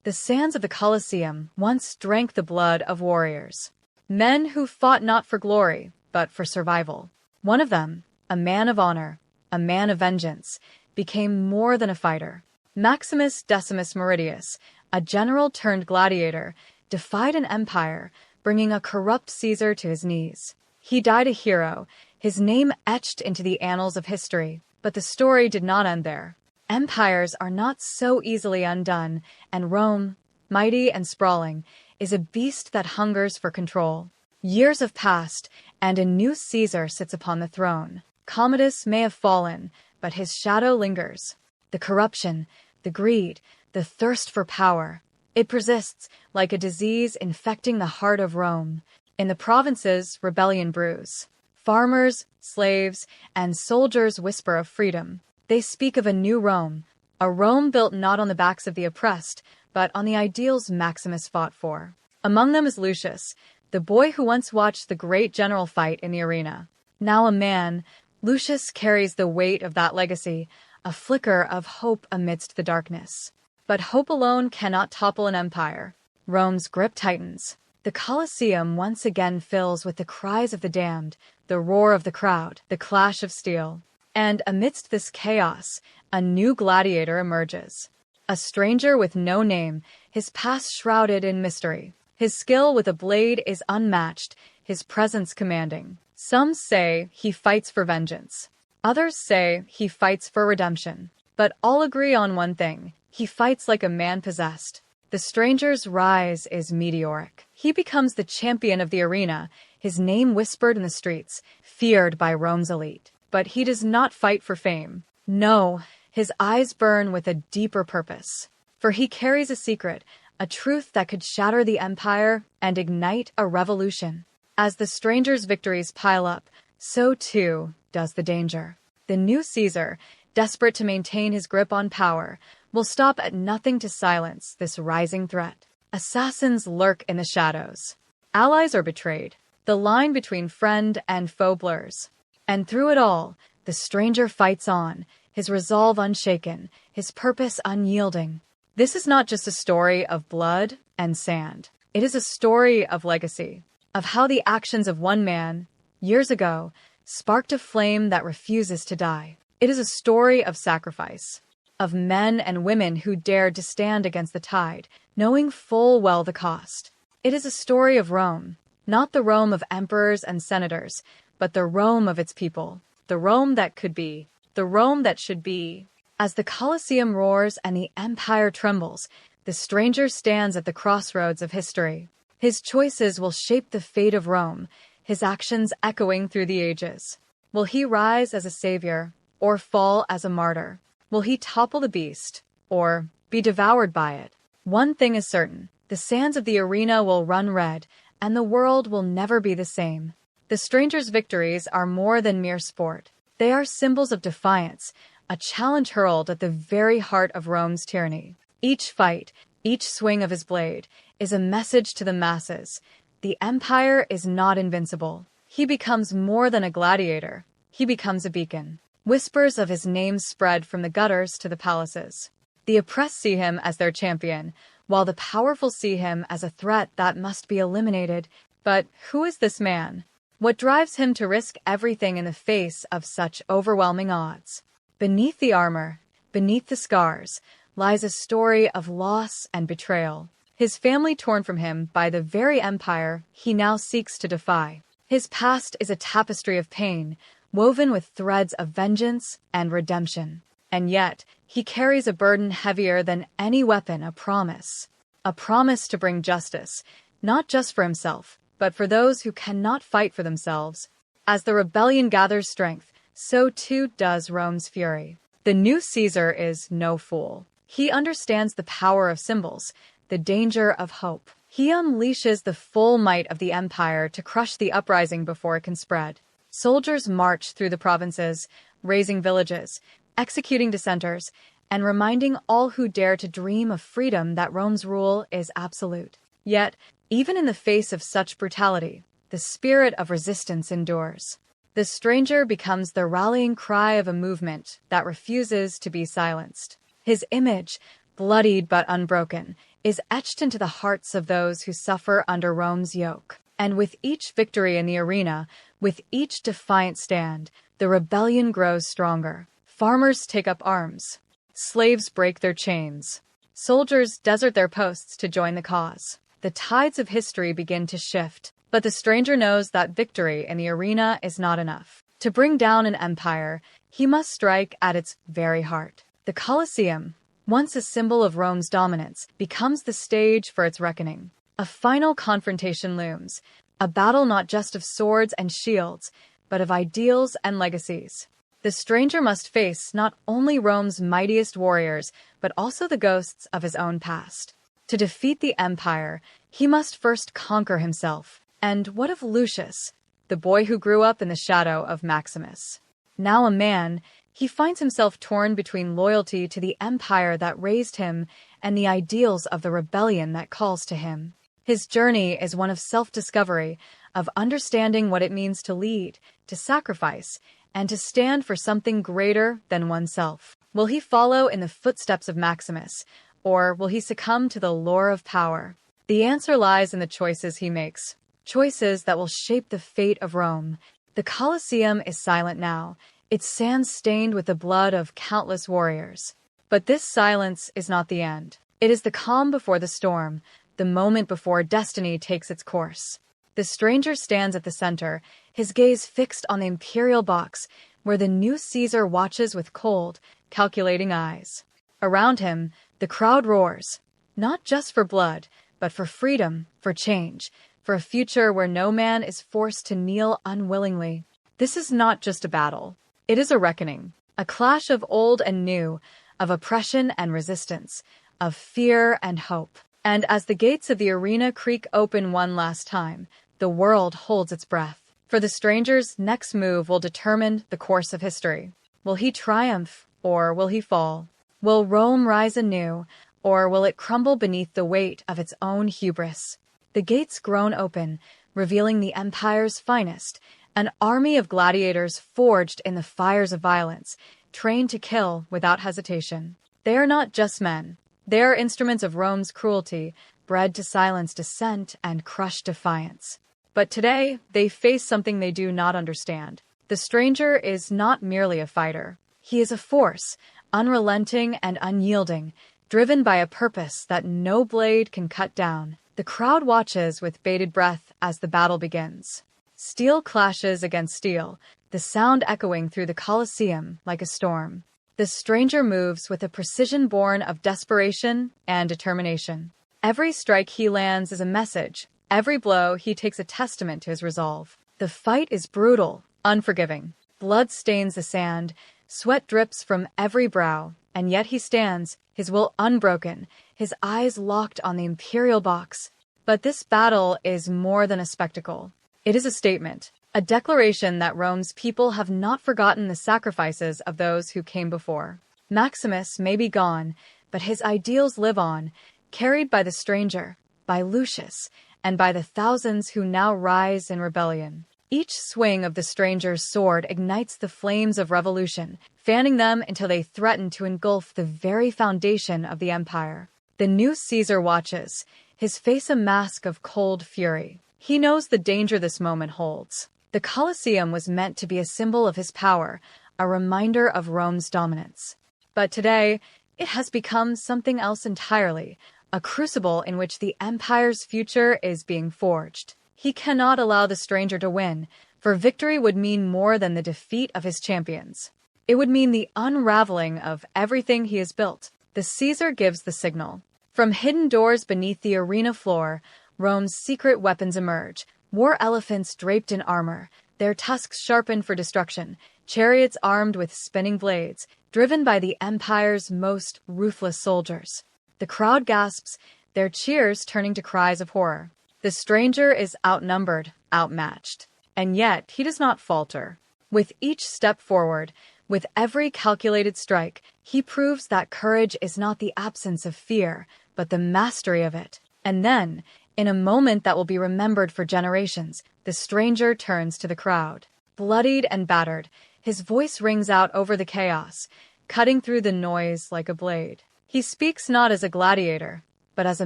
The sands of the Colosseum once drank the blood of warriors. Men who fought not for glory, but for survival. One of them, a man of honor, a man of vengeance, became more than a fighter. Maximus Decimus Meridius, a general turned gladiator, defied an empire, bringing a corrupt Caesar to his knees. He died a hero, his name etched into the annals of history. But the story did not end there. Empires are not so easily undone, and Rome, mighty and sprawling, is a beast that hungers for control. Years have passed, and a new Caesar sits upon the throne. Commodus may have fallen, but his shadow lingers. The corruption, the greed, the thirst for power. It persists like a disease infecting the heart of Rome. In the provinces, rebellion brews. Farmers, slaves, and soldiers whisper of freedom. They speak of a new Rome, a Rome built not on the backs of the oppressed, but on the ideals Maximus fought for. Among them is Lucius, the boy who once watched the great general fight in the arena. Now a man, Lucius carries the weight of that legacy, a flicker of hope amidst the darkness. But hope alone cannot topple an empire. Rome's grip tightens. The Colosseum once again fills with the cries of the damned, the roar of the crowd, the clash of steel. And amidst this chaos, a new gladiator emerges. A stranger with no name, his past shrouded in mystery. His skill with a blade is unmatched, his presence commanding. Some say he fights for vengeance. Others say he fights for redemption. But all agree on one thing: he fights like a man possessed. The stranger's rise is meteoric. He becomes the champion of the arena, his name whispered in the streets, feared by Rome's elite. But he does not fight for fame. No, his eyes burn with a deeper purpose. For he carries a secret, a truth that could shatter the empire and ignite a revolution. As the stranger's victories pile up, so too does the danger. The new Caesar, desperate to maintain his grip on power, will stop at nothing to silence this rising threat. Assassins lurk in the shadows. Allies are betrayed. The line between friend and foe blurs. And through it all, the stranger fights on, his resolve unshaken, his purpose unyielding. This is not just a story of blood and sand. It is a story of legacy, of how the actions of one man, years ago, sparked a flame that refuses to die. It is a story of sacrifice, of men and women who dared to stand against the tide, knowing full well the cost. It is a story of Rome, not the Rome of emperors and senators, but the Rome of its people, the Rome that could be, the Rome that should be. As the Colosseum roars and the empire trembles, the stranger stands at the crossroads of history. His choices will shape the fate of Rome, his actions echoing through the ages. Will he rise as a savior, or fall as a martyr? Will he topple the beast, or be devoured by it? One thing is certain: the sands of the arena will run red, and the world will never be the same. The stranger's victories are more than mere sport. They are symbols of defiance, a challenge hurled at the very heart of Rome's tyranny. Each fight, each swing of his blade, is a message to the masses. The empire is not invincible. He becomes more than a gladiator. He becomes a beacon. Whispers of his name spread from the gutters to the palaces. The oppressed see him as their champion, while the powerful see him as a threat that must be eliminated. But who is this man? What drives him to risk everything in the face of such overwhelming odds? Beneath the armor, beneath the scars, lies a story of loss and betrayal. His family torn from him by the very empire he now seeks to defy. His past is a tapestry of pain, woven with threads of vengeance and redemption. And yet, he carries a burden heavier than any weapon, a promise. A promise to bring justice, not just for himself, but for those who cannot fight for themselves. As the rebellion gathers strength, so too does Rome's fury. The new Caesar is no fool. He understands the power of symbols, the danger of hope. He unleashes the full might of the empire to crush the uprising before it can spread. Soldiers march through the provinces, razing villages, executing dissenters, and reminding all who dare to dream of freedom that Rome's rule is absolute. Yet, even in the face of such brutality, the spirit of resistance endures. The stranger becomes the rallying cry of a movement that refuses to be silenced. His image, bloodied but unbroken, is etched into the hearts of those who suffer under Rome's yoke. And with each victory in the arena, with each defiant stand, the rebellion grows stronger. Farmers take up arms. Slaves break their chains. Soldiers desert their posts to join the cause. The tides of history begin to shift, but the stranger knows that victory in the arena is not enough. To bring down an empire, he must strike at its very heart. The Colosseum, once a symbol of Rome's dominance, becomes the stage for its reckoning. A final confrontation looms, a battle not just of swords and shields, but of ideals and legacies. The stranger must face not only Rome's mightiest warriors, but also the ghosts of his own past. To defeat the empire, he must first conquer himself. And what of Lucius, the boy who grew up in the shadow of Maximus? Now a man, he finds himself torn between loyalty to the empire that raised him and the ideals of the rebellion that calls to him. His journey is one of self-discovery, of understanding what it means to lead, to sacrifice, and to stand for something greater than oneself. Will he follow in the footsteps of Maximus, or will he succumb to the lure of power? The answer lies in the choices he makes, choices that will shape the fate of Rome. The Colosseum is silent now, its sands stained with the blood of countless warriors. But this silence is not the end. It is the calm before the storm, the moment before destiny takes its course. The stranger stands at the center, his gaze fixed on the imperial box, where the new Caesar watches with cold, calculating eyes. Around him, the crowd roars, not just for blood, but for freedom, for change, for a future where no man is forced to kneel unwillingly. This is not just a battle. It is a reckoning, a clash of old and new, of oppression and resistance, of fear and hope. And as the gates of the arena creak open one last time, the world holds its breath. For the stranger's next move will determine the course of history. Will he triumph, or will he fall? Will Rome rise anew, or will it crumble beneath the weight of its own hubris? The gates groan open, revealing the empire's finest, an army of gladiators forged in the fires of violence, trained to kill without hesitation. They are not just men. They are instruments of Rome's cruelty, bred to silence dissent and crush defiance. But today, they face something they do not understand. The stranger is not merely a fighter. He is a force, unrelenting and unyielding, driven by a purpose that no blade can cut down. The crowd watches with bated breath as the battle begins. Steel clashes against steel, the sound echoing through the Colosseum like a storm. The stranger moves with a precision born of desperation and determination. Every strike he lands is a message. Every blow he takes a testament to his resolve. The fight is brutal, unforgiving. Blood stains the sand, sweat drips from every brow, and yet he stands, his will unbroken, his eyes locked on the imperial box. But this battle is more than a spectacle. It is a statement, a declaration that Rome's people have not forgotten the sacrifices of those who came before. Maximus may be gone, but his ideals live on, carried by the stranger, by Lucius, and by the thousands who now rise in rebellion. Each swing of the stranger's sword ignites the flames of revolution, fanning them until they threaten to engulf the very foundation of the empire. The new Caesar watches, his face a mask of cold fury. He knows the danger this moment holds. The Colosseum was meant to be a symbol of his power, a reminder of Rome's dominance. But today, it has become something else entirely, a crucible in which the empire's future is being forged. He cannot allow the stranger to win, for victory would mean more than the defeat of his champions. It would mean the unraveling of everything he has built. The Caesar gives the signal. From hidden doors beneath the arena floor, Rome's secret weapons emerge. War elephants draped in armor, their tusks sharpened for destruction, chariots armed with spinning blades, driven by the empire's most ruthless soldiers. The crowd gasps, their cheers turning to cries of horror. The stranger is outnumbered, outmatched. And yet, he does not falter. With each step forward, with every calculated strike, he proves that courage is not the absence of fear, but the mastery of it. And then, in a moment that will be remembered for generations, the stranger turns to the crowd. Bloodied and battered, his voice rings out over the chaos, cutting through the noise like a blade. He speaks not as a gladiator, but as a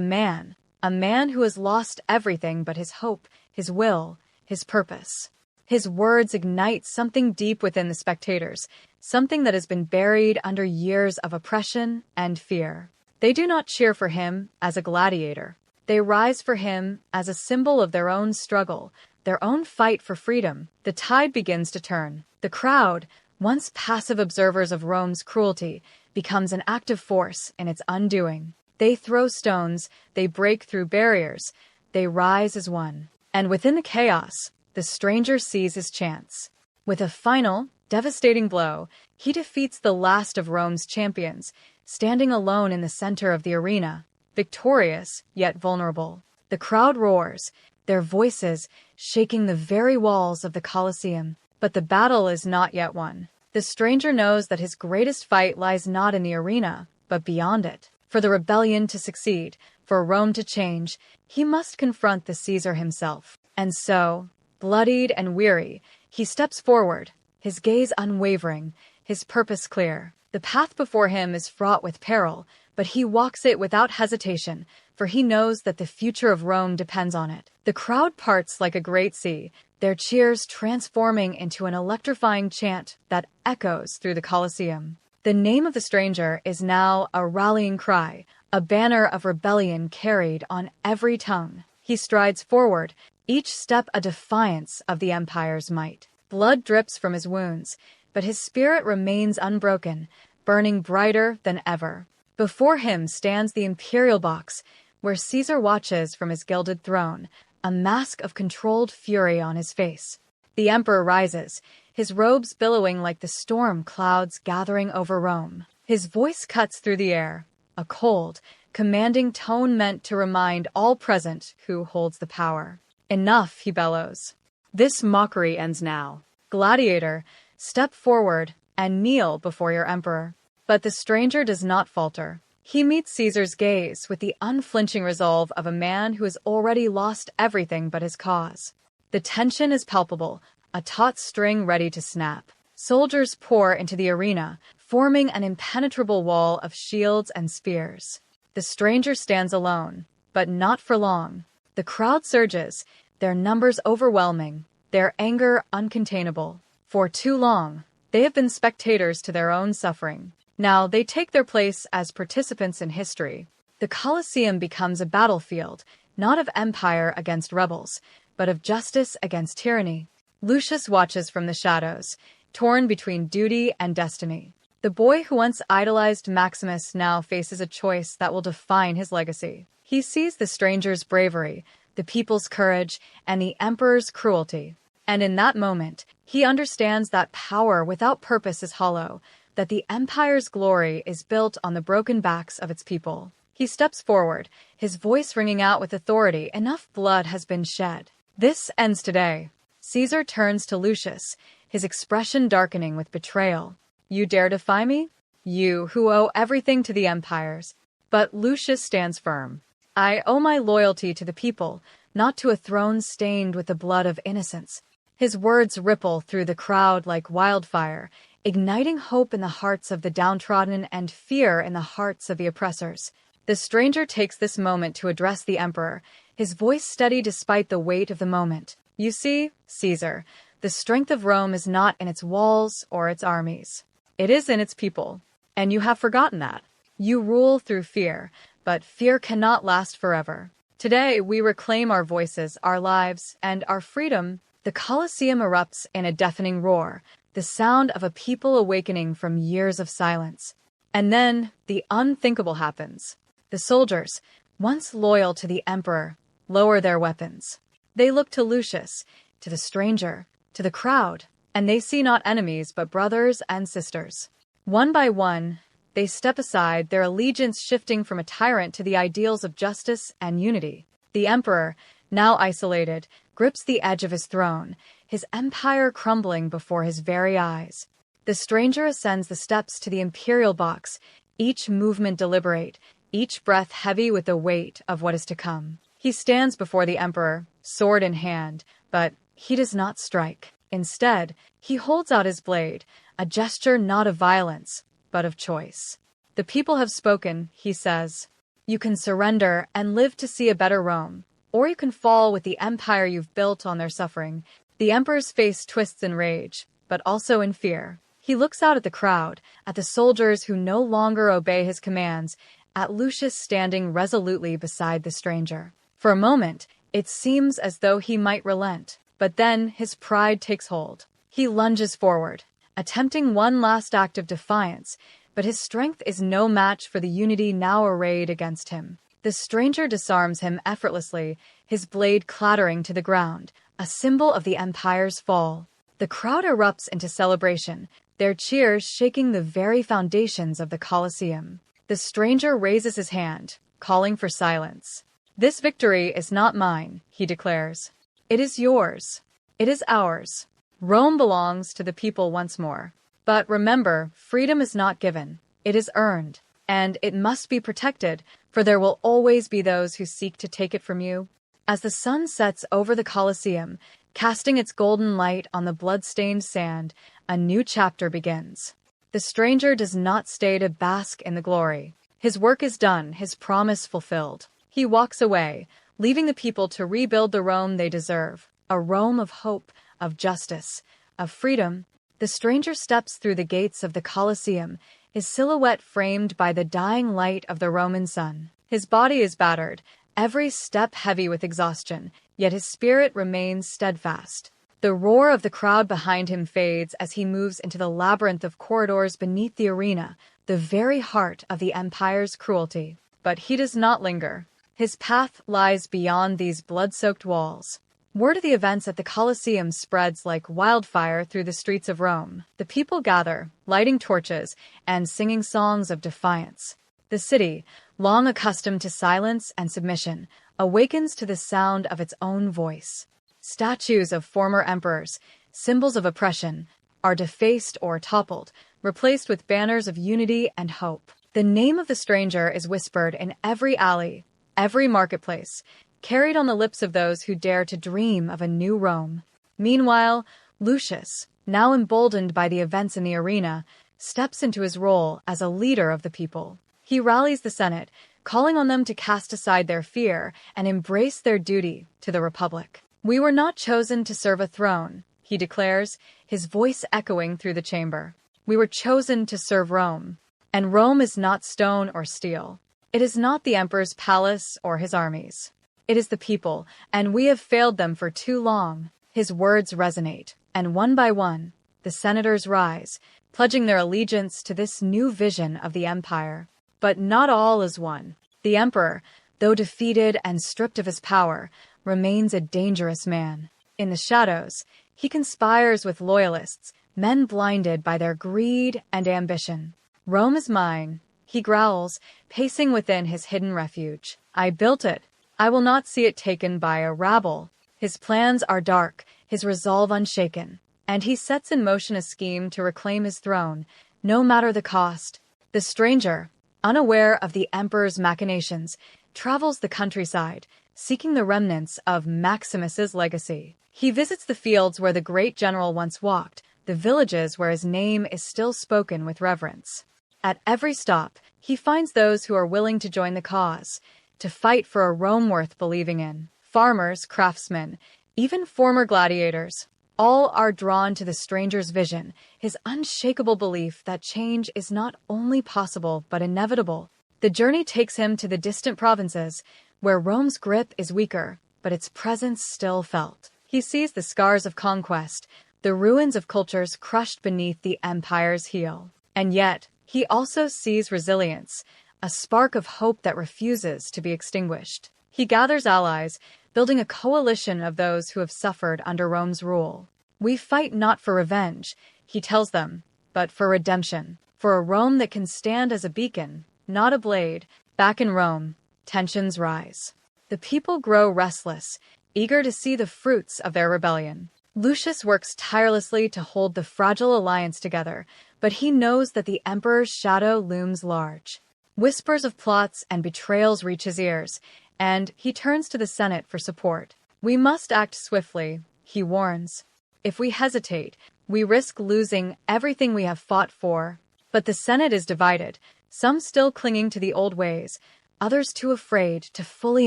man who has lost everything but his hope, his will, his purpose. His words ignite something deep within the spectators, something that has been buried under years of oppression and fear. They do not cheer for him as a gladiator. They rise for him as a symbol of their own struggle, their own fight for freedom. The tide begins to turn. The crowd, once passive observers of Rome's cruelty, becomes an active force in its undoing. They throw stones, they break through barriers, they rise as one. And within the chaos, the stranger sees his chance. With a final, devastating blow, he defeats the last of Rome's champions, standing alone in the center of the arena, victorious yet vulnerable. The crowd roars, their voices shaking the very walls of the Colosseum. But the battle is not yet won. The stranger knows that his greatest fight lies not in the arena, but beyond it. For the rebellion to succeed, for Rome to change, he must confront the Caesar himself. And so, bloodied and weary, he steps forward, his gaze unwavering, his purpose clear. The path before him is fraught with peril, but he walks it without hesitation, for he knows that the future of Rome depends on it. The crowd parts like a great sea, their cheers transforming into an electrifying chant that echoes through the Colosseum. The name of the stranger is now a rallying cry, a banner of rebellion carried on every tongue. He strides forward, each step a defiance of the empire's might. Blood drips from his wounds, but his spirit remains unbroken, burning brighter than ever. Before him stands the imperial box, where Caesar watches from his gilded throne, a mask of controlled fury on his face. The emperor rises, his robes billowing like the storm clouds gathering over Rome. His voice cuts through the air, a cold, commanding tone meant to remind all present who holds the power. Enough, he bellows. This mockery ends now. Gladiator, step forward and kneel before your emperor. But the stranger does not falter. He meets Caesar's gaze with the unflinching resolve of a man who has already lost everything but his cause. The tension is palpable, a taut string ready to snap. Soldiers pour into the arena, forming an impenetrable wall of shields and spears. The stranger stands alone, but not for long. The crowd surges, their numbers overwhelming, their anger uncontainable. For too long, they have been spectators to their own suffering. Now they take their place as participants in history. The Colosseum becomes a battlefield, not of empire against rebels, but of justice against tyranny. Lucius watches from the shadows, torn between duty and destiny. The boy who once idolized Maximus now faces a choice that will define his legacy. He sees the stranger's bravery, the people's courage, and the emperor's cruelty. And in that moment, he understands that power without purpose is hollow, that the empire's glory is built on the broken backs of its people. He steps forward, his voice ringing out with authority. Enough blood has been shed. This ends today. Caesar turns to Lucius, his expression darkening with betrayal. You dare defy me? You, who owe everything to the empires. But Lucius stands firm. I owe my loyalty to the people, not to a throne stained with the blood of innocents. His words ripple through the crowd like wildfire, igniting hope in the hearts of the downtrodden and fear in the hearts of the oppressors. The stranger takes this moment to address the emperor, his voice steady despite the weight of the moment. You see, Caesar, the strength of Rome is not in its walls or its armies. It is in its people. And you have forgotten that. You rule through fear, but fear cannot last forever. Today, we reclaim our voices, our lives, and our freedom. The Colosseum erupts in a deafening roar, the sound of a people awakening from years of silence. And then, the unthinkable happens. The soldiers, once loyal to the emperor, lower their weapons. They look to Lucius, to the stranger, to the crowd, and they see not enemies but brothers and sisters. One by one, they step aside, their allegiance shifting from a tyrant to the ideals of justice and unity. The emperor, now isolated, grips the edge of his throne, his empire crumbling before his very eyes. The stranger ascends the steps to the imperial box, each movement deliberate, each breath heavy with the weight of what is to come. He stands before the emperor, sword in hand, but he does not strike. Instead, he holds out his blade, a gesture not of violence, but of choice. The people have spoken, he says. You can surrender and live to see a better Rome, or you can fall with the empire you've built on their suffering. The emperor's face twists in rage, but also in fear. He looks out at the crowd, at the soldiers who no longer obey his commands, at Lucius standing resolutely beside the stranger. For a moment, it seems as though he might relent, but then his pride takes hold. He lunges forward, attempting one last act of defiance, but his strength is no match for the unity now arrayed against him. The stranger disarms him effortlessly, his blade clattering to the ground, a symbol of the empire's fall. The crowd erupts into celebration, their cheers shaking the very foundations of the Colosseum. The stranger raises his hand, calling for silence. "This victory is not mine," he declares. "It is yours. It is ours. Rome belongs to the people once more. But remember, freedom is not given. It is earned. And it must be protected, for there will always be those who seek to take it from you." As the sun sets over the Colosseum, casting its golden light on the blood-stained sand, a new chapter begins. The stranger does not stay to bask in the glory. His work is done, his promise fulfilled. He walks away, leaving the people to rebuild the Rome they deserve, a Rome of hope, of justice, of freedom. The stranger steps through the gates of the Colosseum, his silhouette framed by the dying light of the Roman sun. His body is battered, every step heavy with exhaustion, yet his spirit remains steadfast. The roar of the crowd behind him fades as he moves into the labyrinth of corridors beneath the arena, the very heart of the empire's cruelty. But he does not linger. His path lies beyond these blood-soaked walls. Word of the events at the Colosseum spreads like wildfire through the streets of Rome. The people gather, lighting torches and singing songs of defiance. The city, long accustomed to silence and submission, awakens to the sound of its own voice. Statues of former emperors, symbols of oppression, are defaced or toppled, replaced with banners of unity and hope. The name of the stranger is whispered in every alley, every marketplace, carried on the lips of those who dare to dream of a new Rome. Meanwhile, Lucius, now emboldened by the events in the arena, steps into his role as a leader of the people. He rallies the Senate, calling on them to cast aside their fear and embrace their duty to the Republic. "We were not chosen to serve a throne," he declares, his voice echoing through the chamber. "We were chosen to serve Rome. And Rome is not stone or steel. It is not the emperor's palace or his armies. It is the people, and we have failed them for too long." His words resonate, and one by one, the senators rise, pledging their allegiance to this new vision of the empire. But not all is won. The emperor, though defeated and stripped of his power, remains a dangerous man. In the shadows, he conspires with loyalists, men blinded by their greed and ambition. "Rome is mine," he growls, pacing within his hidden refuge. "I built it. I will not see it taken by a rabble." His plans are dark, his resolve unshaken, and he sets in motion a scheme to reclaim his throne, no matter the cost. The stranger, unaware of the emperor's machinations, travels the countryside, seeking the remnants of Maximus's legacy. He visits the fields where the great general once walked, the villages where his name is still spoken with reverence. At every stop, he finds those who are willing to join the cause, to fight for a Rome worth believing in. Farmers, craftsmen, even former gladiators, all are drawn to the stranger's vision, his unshakable belief that change is not only possible but inevitable. The journey takes him to the distant provinces, where Rome's grip is weaker, but its presence still felt. He sees the scars of conquest, the ruins of cultures crushed beneath the empire's heel. And yet, he also sees resilience, a spark of hope that refuses to be extinguished. He gathers allies, building a coalition of those who have suffered under Rome's rule. "We fight not for revenge," he tells them, "but for redemption, for a Rome that can stand as a beacon, not a blade." Back in Rome, tensions rise. The people grow restless, eager to see the fruits of their rebellion. Lucius works tirelessly to hold the fragile alliance together, but he knows that the emperor's shadow looms large. Whispers of plots and betrayals reach his ears, and he turns to the Senate for support. "We must act swiftly," he warns. "If we hesitate, we risk losing everything we have fought for." But the Senate is divided, some still clinging to the old ways, others too afraid to fully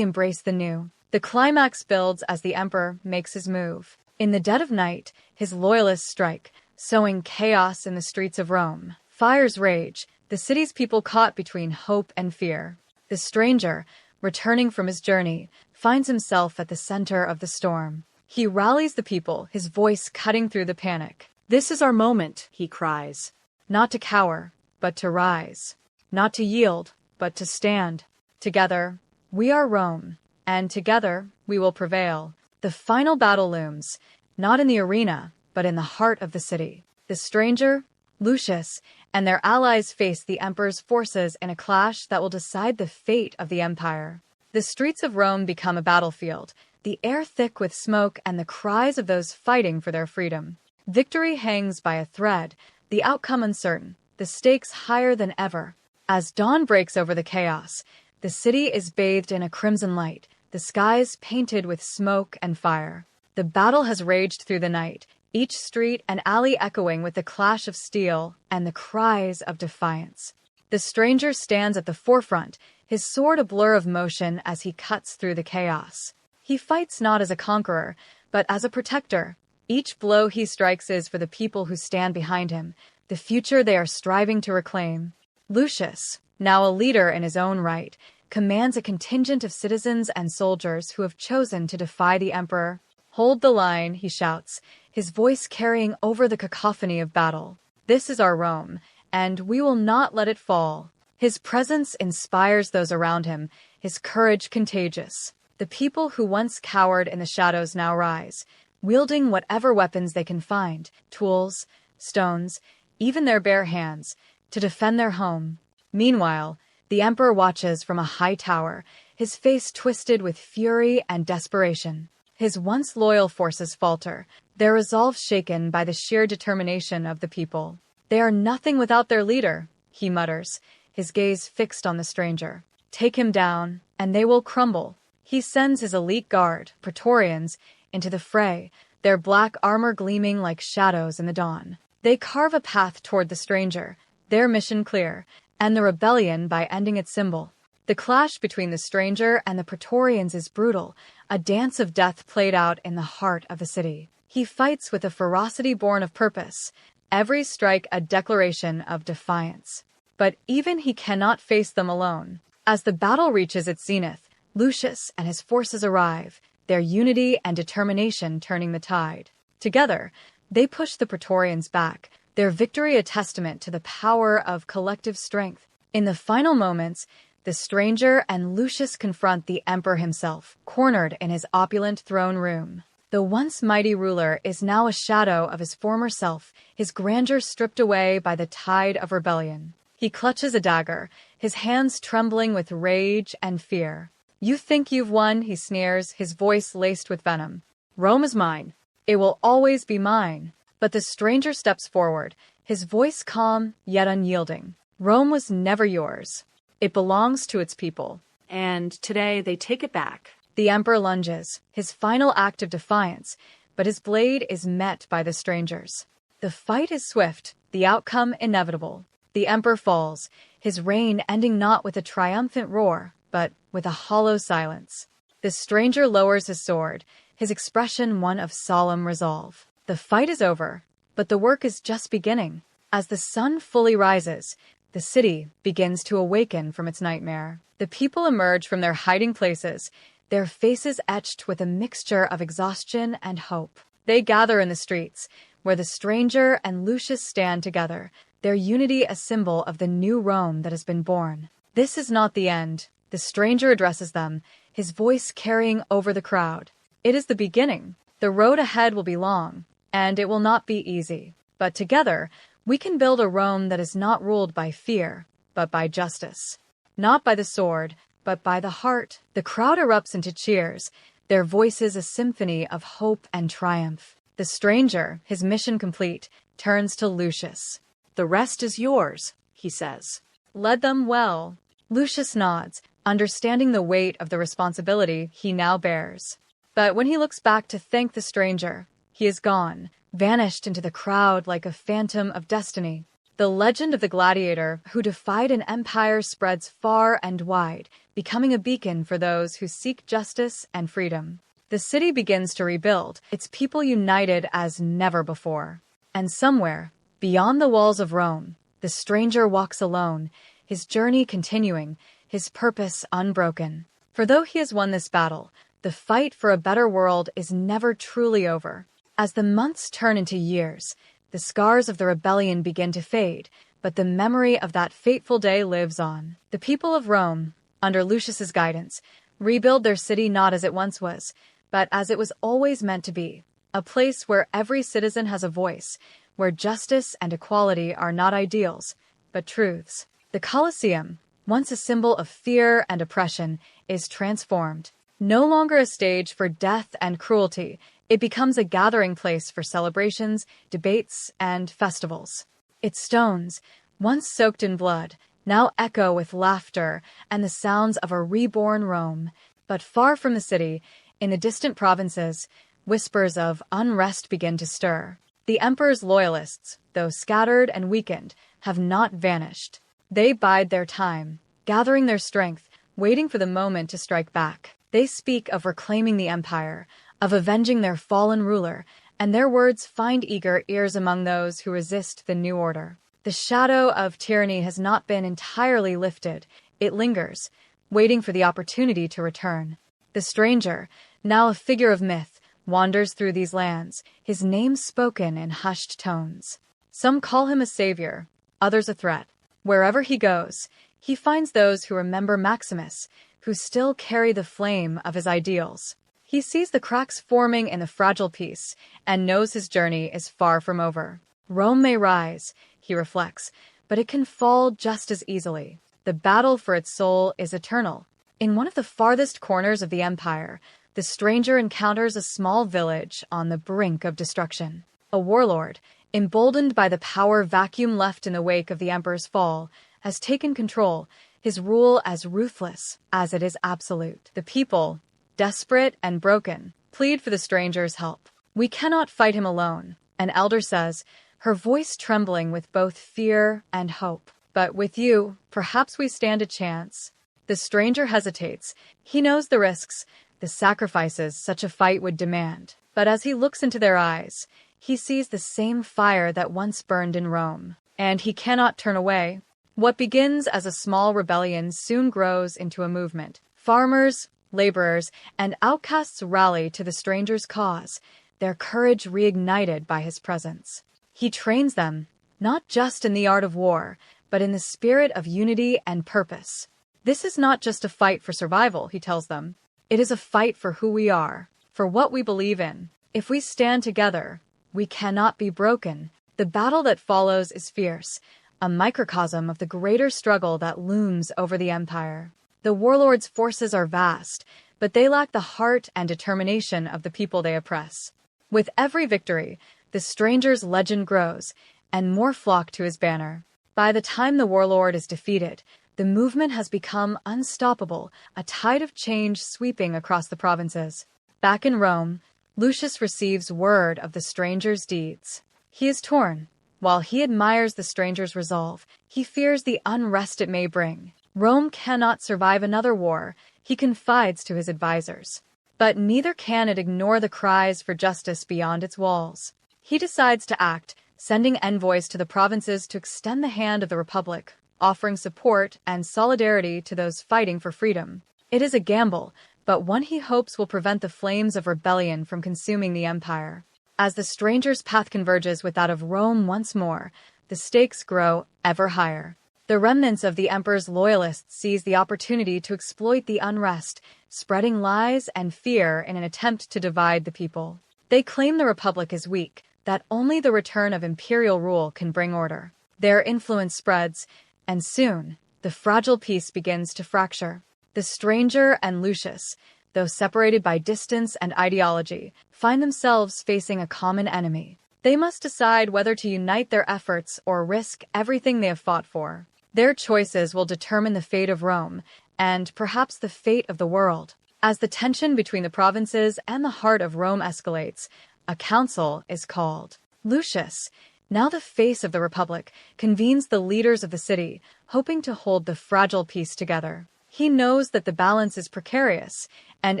embrace the new. The climax builds as the emperor makes his move. In the dead of night, his loyalists strike, sowing chaos in the streets of Rome. Fires rage, the city's people caught between hope and fear. The stranger, returning from his journey, finds himself at the center of the storm. He rallies the people, his voice cutting through the panic. "This is our moment," he cries. Not to cower, but to rise. Not to yield, but to stand. Together, we are Rome, and together we will prevail. The final battle looms, not in the arena, but in the heart of the city. The stranger, Lucius, and their allies face the emperor's forces in a clash that will decide the fate of the empire. The streets of Rome become a battlefield, the air thick with smoke and the cries of those fighting for their freedom. Victory hangs by a thread, the outcome uncertain, the stakes higher than ever. As dawn breaks over the chaos, the city is bathed in a crimson light, the skies painted with smoke and fire. The battle has raged through the night, each street and alley echoing with the clash of steel and the cries of defiance. The stranger stands at the forefront, his sword a blur of motion as he cuts through the chaos. He fights not as a conqueror, but as a protector. Each blow he strikes is for the people who stand behind him, the future they are striving to reclaim. Lucius, now a leader in his own right, commands a contingent of citizens and soldiers who have chosen to defy the emperor. "Hold the line," he shouts, his voice carrying over the cacophony of battle. "This is our Rome, and we will not let it fall." His presence inspires those around him, his courage contagious. The people who once cowered in the shadows now rise, wielding whatever weapons they can find, tools, stones, even their bare hands, to defend their home. Meanwhile, the emperor watches from a high tower, his face twisted with fury and desperation. His once loyal forces falter, their resolve shaken by the sheer determination of the people. "They are nothing without their leader," he mutters, his gaze fixed on the stranger. "Take him down, and they will crumble." He sends his elite guard, Praetorians, into the fray, their black armor gleaming like shadows in the dawn. They carve a path toward the stranger, their mission clear, and the rebellion by ending its symbol. The clash between the stranger and the Praetorians is brutal, a dance of death played out in the heart of the city. He fights with a ferocity born of purpose, every strike a declaration of defiance. But even he cannot face them alone. As the battle reaches its zenith, Lucius and his forces arrive, their unity and determination turning the tide. Together, they push the Praetorians back, their victory a testament to the power of collective strength. In the final moments, the stranger and Lucius confront the emperor himself, cornered in his opulent throne room. The once mighty ruler is now a shadow of his former self, his grandeur stripped away by the tide of rebellion. He clutches a dagger, his hands trembling with rage and fear. "You think you've won," he sneers, his voice laced with venom. "Rome is mine. It will always be mine." But the stranger steps forward, his voice calm yet unyielding. "Rome was never yours. It belongs to its people. And today they take it back." The emperor lunges, his final act of defiance, but his blade is met by the strangers. The fight is swift, the outcome inevitable. The emperor falls, his reign ending not with a triumphant roar, but with a hollow silence. The stranger lowers his sword, his expression one of solemn resolve. The fight is over, but the work is just beginning. As the sun fully rises, the city begins to awaken from its nightmare. The people emerge from their hiding places, their faces etched with a mixture of exhaustion and hope. They gather in the streets, where the stranger and Lucius stand together, their unity a symbol of the new Rome that has been born. This is not the end. The stranger addresses them, his voice carrying over the crowd. It is the beginning. The road ahead will be long, and it will not be easy. But together, we can build a Rome that is not ruled by fear, but by justice. Not by the sword, but by the heart. The crowd erupts into cheers, their voices a symphony of hope and triumph. The stranger, his mission complete, turns to Lucius. "The rest is yours," he says. "Led them well." Lucius nods, understanding the weight of the responsibility he now bears. But when he looks back to thank the stranger, he is gone, vanished into the crowd like a phantom of destiny. The legend of the gladiator who defied an empire spreads far and wide, becoming a beacon for those who seek justice and freedom. The city begins to rebuild, its people united as never before. And somewhere, beyond the walls of Rome, the stranger walks alone, his journey continuing, his purpose unbroken. For though he has won this battle, the fight for a better world is never truly over. As the months turn into years, the scars of the rebellion begin to fade, but the memory of that fateful day lives on. The people of Rome, under Lucius's guidance, rebuild their city not as it once was, but as it was always meant to be, a place where every citizen has a voice, where justice and equality are not ideals, but truths. The Colosseum, once a symbol of fear and oppression, is transformed. No longer a stage for death and cruelty, it becomes a gathering place for celebrations, debates, and festivals. Its stones, once soaked in blood, now echo with laughter and the sounds of a reborn Rome. But far from the city, in the distant provinces, whispers of unrest begin to stir. The emperor's loyalists, though scattered and weakened, have not vanished. They bide their time, gathering their strength, waiting for the moment to strike back. They speak of reclaiming the empire, of avenging their fallen ruler, and their words find eager ears among those who resist the new order. The shadow of tyranny has not been entirely lifted. It lingers, waiting for the opportunity to return. The stranger, now a figure of myth, wanders through these lands, his name spoken in hushed tones. Some call him a savior, others a threat. Wherever he goes, he finds those who remember Maximus, who still carry the flame of his ideals. He sees the cracks forming in the fragile peace and knows his journey is far from over. Rome may rise, he reflects, but it can fall just as easily. The battle for its soul is eternal. In one of the farthest corners of the empire, the stranger encounters a small village on the brink of destruction. A warlord, emboldened by the power vacuum left in the wake of the emperor's fall, has taken control, his rule as ruthless as it is absolute. The people, desperate and broken, plead for the stranger's help. "We cannot fight him alone," an elder says, her voice trembling with both fear and hope. "But with you, perhaps we stand a chance." The stranger hesitates. He knows the risks, the sacrifices such a fight would demand. But as he looks into their eyes, he sees the same fire that once burned in Rome, and he cannot turn away. What begins as a small rebellion soon grows into a movement. Farmers, laborers, and outcasts rally to the stranger's cause, their courage reignited by his presence. He trains them, not just in the art of war, but in the spirit of unity and purpose. This is not just a fight for survival, he tells them. It is a fight for who we are, for what we believe in. If we stand together, we cannot be broken. The battle that follows is fierce, a microcosm of the greater struggle that looms over the empire. The warlords' forces are vast, but they lack the heart and determination of the people they oppress. With every victory, the stranger's legend grows, and more flock to his banner. By the time the warlord is defeated, the movement has become unstoppable, a tide of change sweeping across the provinces. Back in Rome, Lucius receives word of the stranger's deeds. He is torn. While he admires the stranger's resolve, he fears the unrest it may bring. Rome cannot survive another war, he confides to his advisors. But neither can it ignore the cries for justice beyond its walls. He decides to act, sending envoys to the provinces to extend the hand of the Republic, offering support and solidarity to those fighting for freedom. It is a gamble, but one he hopes will prevent the flames of rebellion from consuming the empire. As the stranger's path converges with that of Rome once more, the stakes grow ever higher. The remnants of the emperor's loyalists seize the opportunity to exploit the unrest, spreading lies and fear in an attempt to divide the people. They claim the Republic is weak, that only the return of imperial rule can bring order. Their influence spreads, and soon, the fragile peace begins to fracture. The stranger and Lucius, though separated by distance and ideology, find themselves facing a common enemy. They must decide whether to unite their efforts or risk everything they have fought for. Their choices will determine the fate of Rome, and perhaps the fate of the world. As the tension between the provinces and the heart of Rome escalates, a council is called. Lucius, Now the face of the Republic convenes the leaders of the city, hoping to hold the fragile peace together. He knows that the balance is precarious, and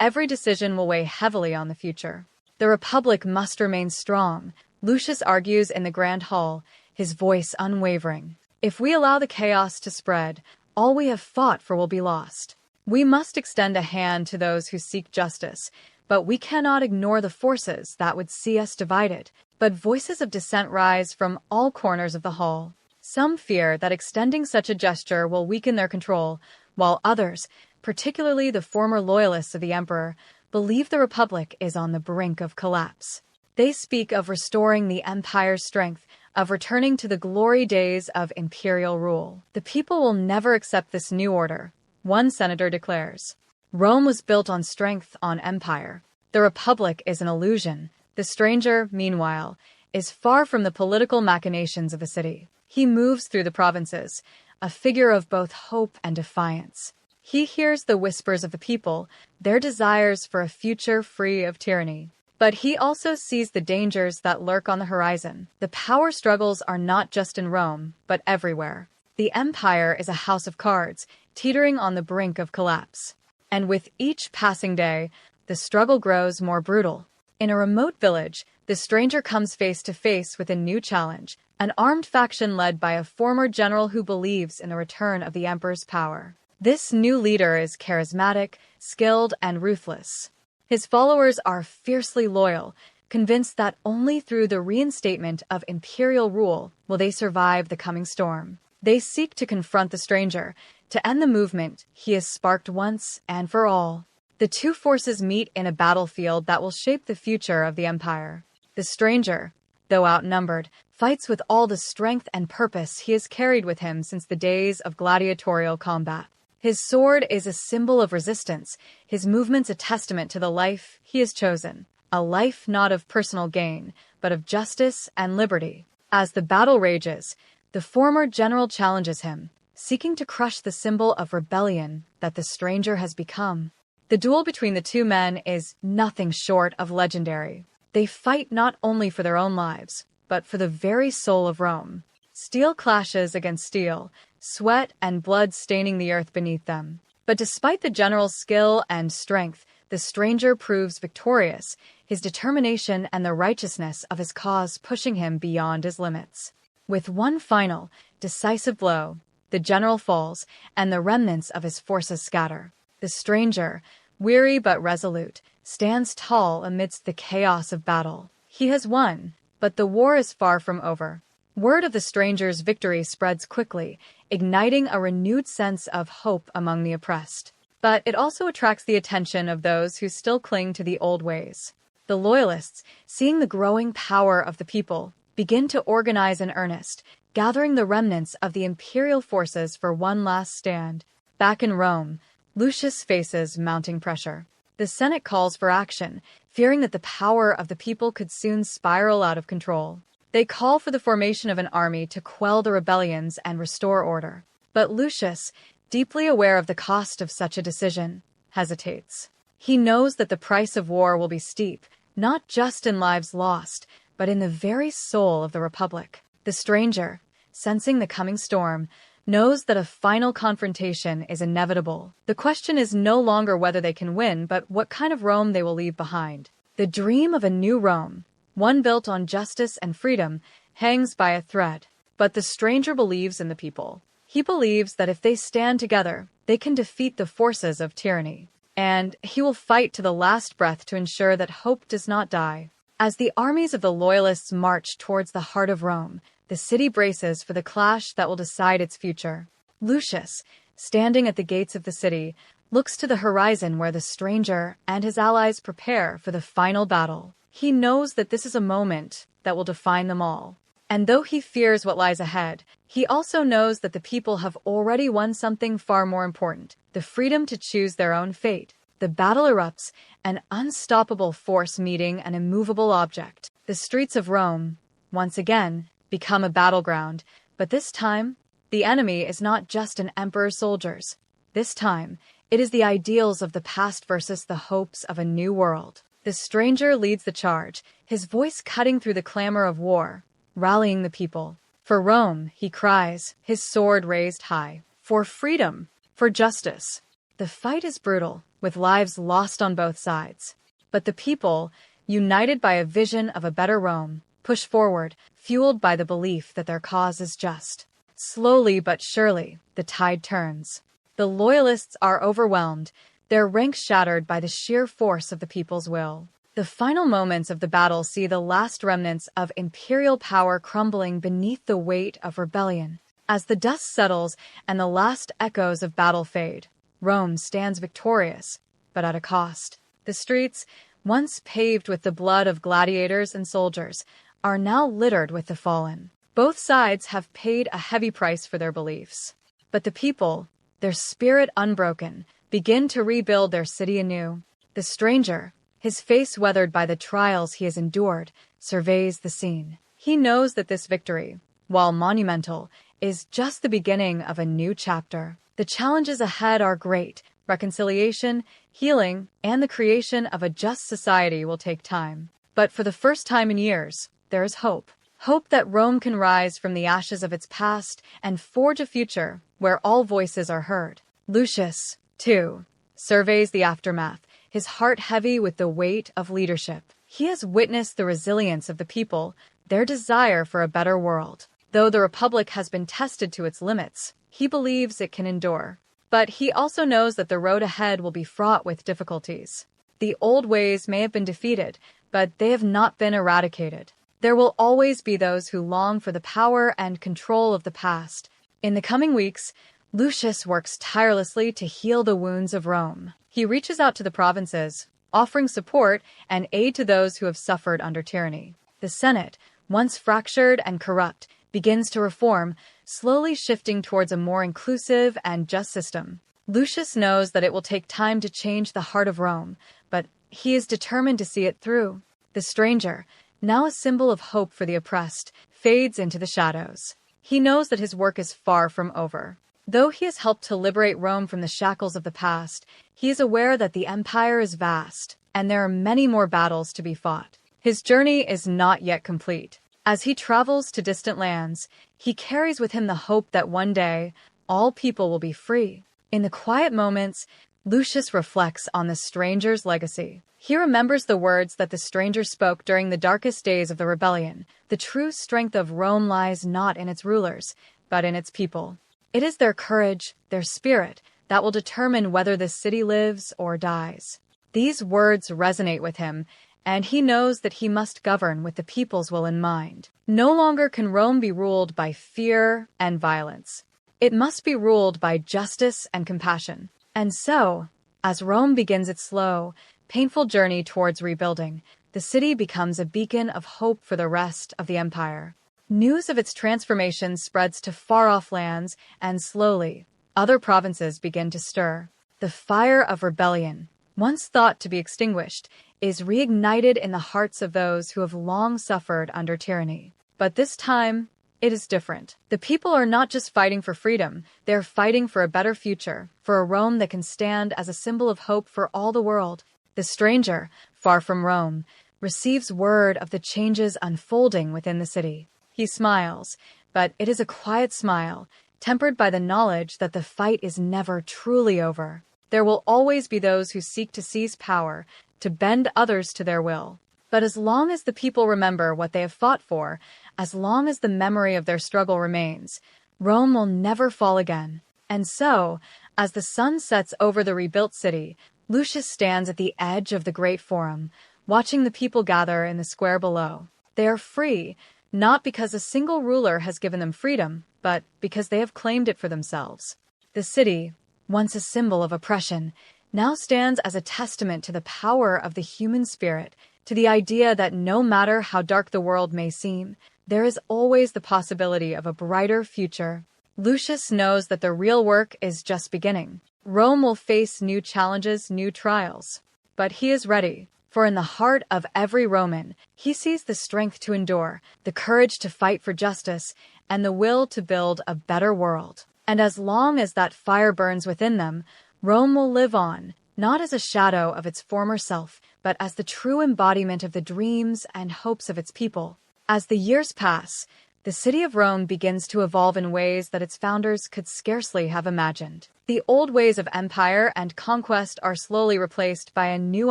every decision will weigh heavily on the future. The Republic must remain strong, Lucius argues in the Grand Hall, his voice unwavering. If we allow the chaos to spread, all we have fought for will be lost. We must extend a hand to those who seek justice, but we cannot ignore the forces that would see us divided. But voices of dissent rise from all corners of the hall. Some fear that extending such a gesture will weaken their control, while others, particularly the former loyalists of the emperor, believe the Republic is on the brink of collapse. They speak of restoring the empire's strength, of returning to the glory days of imperial rule. The people will never accept this new order, one senator declares. Rome was built on strength, on empire. The Republic is an illusion. The stranger, meanwhile, is far from the political machinations of the city. He moves through the provinces, a figure of both hope and defiance. He hears the whispers of the people, their desires for a future free of tyranny. But he also sees the dangers that lurk on the horizon. The power struggles are not just in Rome, but everywhere. The empire is a house of cards, teetering on the brink of collapse. And with each passing day, the struggle grows more brutal. In a remote village, the stranger comes face to face with a new challenge, an armed faction led by a former general who believes in the return of the emperor's power. This new leader is charismatic, skilled, and ruthless. His followers are fiercely loyal, convinced that only through the reinstatement of imperial rule will they survive the coming storm. They seek to confront the stranger, to end the movement he has sparked once and for all. The two forces meet in a battlefield that will shape the future of the empire. The stranger, though outnumbered, fights with all the strength and purpose he has carried with him since the days of gladiatorial combat. His sword is a symbol of resistance, his movements a testament to the life he has chosen, a life not of personal gain, but of justice and liberty. As the battle rages, the former general challenges him, seeking to crush the symbol of rebellion that the stranger has become. The duel between the two men is nothing short of legendary. They fight not only for their own lives, but for the very soul of Rome. Steel clashes against steel, sweat and blood staining the earth beneath them. But despite the general's skill and strength, the stranger proves victorious, his determination and the righteousness of his cause pushing him beyond his limits. With one final, decisive blow, the general falls, and the remnants of his forces scatter. The stranger, weary but resolute, stands tall amidst the chaos of battle. He has won, but the war is far from over. Word of the stranger's victory spreads quickly, igniting a renewed sense of hope among the oppressed. But it also attracts the attention of those who still cling to the old ways. The loyalists, seeing the growing power of the people, begin to organize in earnest, gathering the remnants of the imperial forces for one last stand. Back in Rome, Lucius faces mounting pressure. The Senate calls for action, fearing that the power of the people could soon spiral out of control. They call for the formation of an army to quell the rebellions and restore order. But Lucius, deeply aware of the cost of such a decision, hesitates. He knows that the price of war will be steep, not just in lives lost, but in the very soul of the Republic. The stranger, sensing the coming storm, knows that a final confrontation is inevitable. The question is no longer whether they can win, but what kind of Rome they will leave behind. The dream of a new Rome, one built on justice and freedom, hangs by a thread. But the stranger believes in the people. He believes that if they stand together, they can defeat the forces of tyranny. And he will fight to the last breath to ensure that hope does not die. As the armies of the loyalists march towards the heart of Rome, the city braces for the clash that will decide its future. Lucius, standing at the gates of the city, looks to the horizon where the stranger and his allies prepare for the final battle. He knows that this is a moment that will define them all. And though he fears what lies ahead, he also knows that the people have already won something far more important, the freedom to choose their own fate. The battle erupts, an unstoppable force meeting an immovable object. The streets of Rome, once again, become a battleground, but this time, the enemy is not just an emperor's soldiers. This time, it is the ideals of the past versus the hopes of a new world. The stranger leads the charge, his voice cutting through the clamor of war. rallying the people. For Rome, he cries, his sword raised high. For freedom, for justice. The fight is brutal, with lives lost on both sides. But the people, united by a vision of a better Rome, push forward, fueled by the belief that their cause is just. Slowly but surely, the tide turns. The loyalists are overwhelmed, their ranks shattered by the sheer force of the people's will. The final moments of the battle see the last remnants of imperial power crumbling beneath the weight of rebellion. As the dust settles and the last echoes of battle fade, Rome stands victorious, but at a cost. The streets, once paved with the blood of gladiators and soldiers, are now littered with the fallen. Both sides have paid a heavy price for their beliefs. But the people, their spirit unbroken, begin to rebuild their city anew. The stranger, his face weathered by the trials he has endured, surveys the scene. He knows that this victory, while monumental, is just the beginning of a new chapter. The challenges ahead are great. Reconciliation, healing, and the creation of a just society will take time. But for the first time in years, there is hope. Hope that Rome can rise from the ashes of its past and forge a future where all voices are heard. Lucius, too, surveys the aftermath, his heart heavy with the weight of leadership. He has witnessed the resilience of the people, their desire for a better world. Though the Republic has been tested to its limits, he believes it can endure. But he also knows that the road ahead will be fraught with difficulties. The old ways may have been defeated, but they have not been eradicated. There will always be those who long for the power and control of the past. In the coming weeks, Lucius works tirelessly to heal the wounds of Rome. He reaches out to the provinces, offering support and aid to those who have suffered under tyranny. The Senate, once fractured and corrupt, begins to reform, slowly shifting towards a more inclusive and just system. Lucius knows that it will take time to change the heart of Rome, but he is determined to see it through. The stranger, now a symbol of hope for the oppressed, fades into the shadows. He knows that his work is far from over. Though he has helped to liberate Rome from the shackles of the past, he is aware that the empire is vast, and there are many more battles to be fought. His journey is not yet complete. As he travels to distant lands, he carries with him the hope that one day, all people will be free. In the quiet moments, Lucius reflects on the stranger's legacy. He remembers the words that the stranger spoke during the darkest days of the rebellion. The true strength of Rome lies not in its rulers, but in its people. It is their courage, their spirit, that will determine whether this city lives or dies. These words resonate with him, and he knows that he must govern with the people's will in mind. No longer can Rome be ruled by fear and violence. It must be ruled by justice and compassion. And so, as Rome begins its slow, painful journey towards rebuilding, the city becomes a beacon of hope for the rest of the empire. News of its transformation spreads to far-off lands, and slowly, other provinces begin to stir. The fire of rebellion, once thought to be extinguished, is reignited in the hearts of those who have long suffered under tyranny. But this time, it is different. The people are not just fighting for freedom, they're fighting for a better future, for a Rome that can stand as a symbol of hope for all the world. The stranger, far from Rome, receives word of the changes unfolding within the city. He smiles, but it is a quiet smile, tempered by the knowledge that the fight is never truly over. There will always be those who seek to seize power, to bend others to their will. But as long as the people remember what they have fought for, as long as the memory of their struggle remains, Rome will never fall again. And so, as the sun sets over the rebuilt city, Lucius stands at the edge of the great forum, watching the people gather in the square below. They are free, not because a single ruler has given them freedom, but because they have claimed it for themselves. The city, once a symbol of oppression, now stands as a testament to the power of the human spirit, to the idea that no matter how dark the world may seem, there is always the possibility of a brighter future. Lucius knows that the real work is just beginning. Rome will face new challenges, new trials. But he is ready, for in the heart of every Roman, he sees the strength to endure, the courage to fight for justice, and the will to build a better world. And as long as that fire burns within them, Rome will live on, not as a shadow of its former self, but as the true embodiment of the dreams and hopes of its people. As the years pass, the city of Rome begins to evolve in ways that its founders could scarcely have imagined. The old ways of empire and conquest are slowly replaced by a new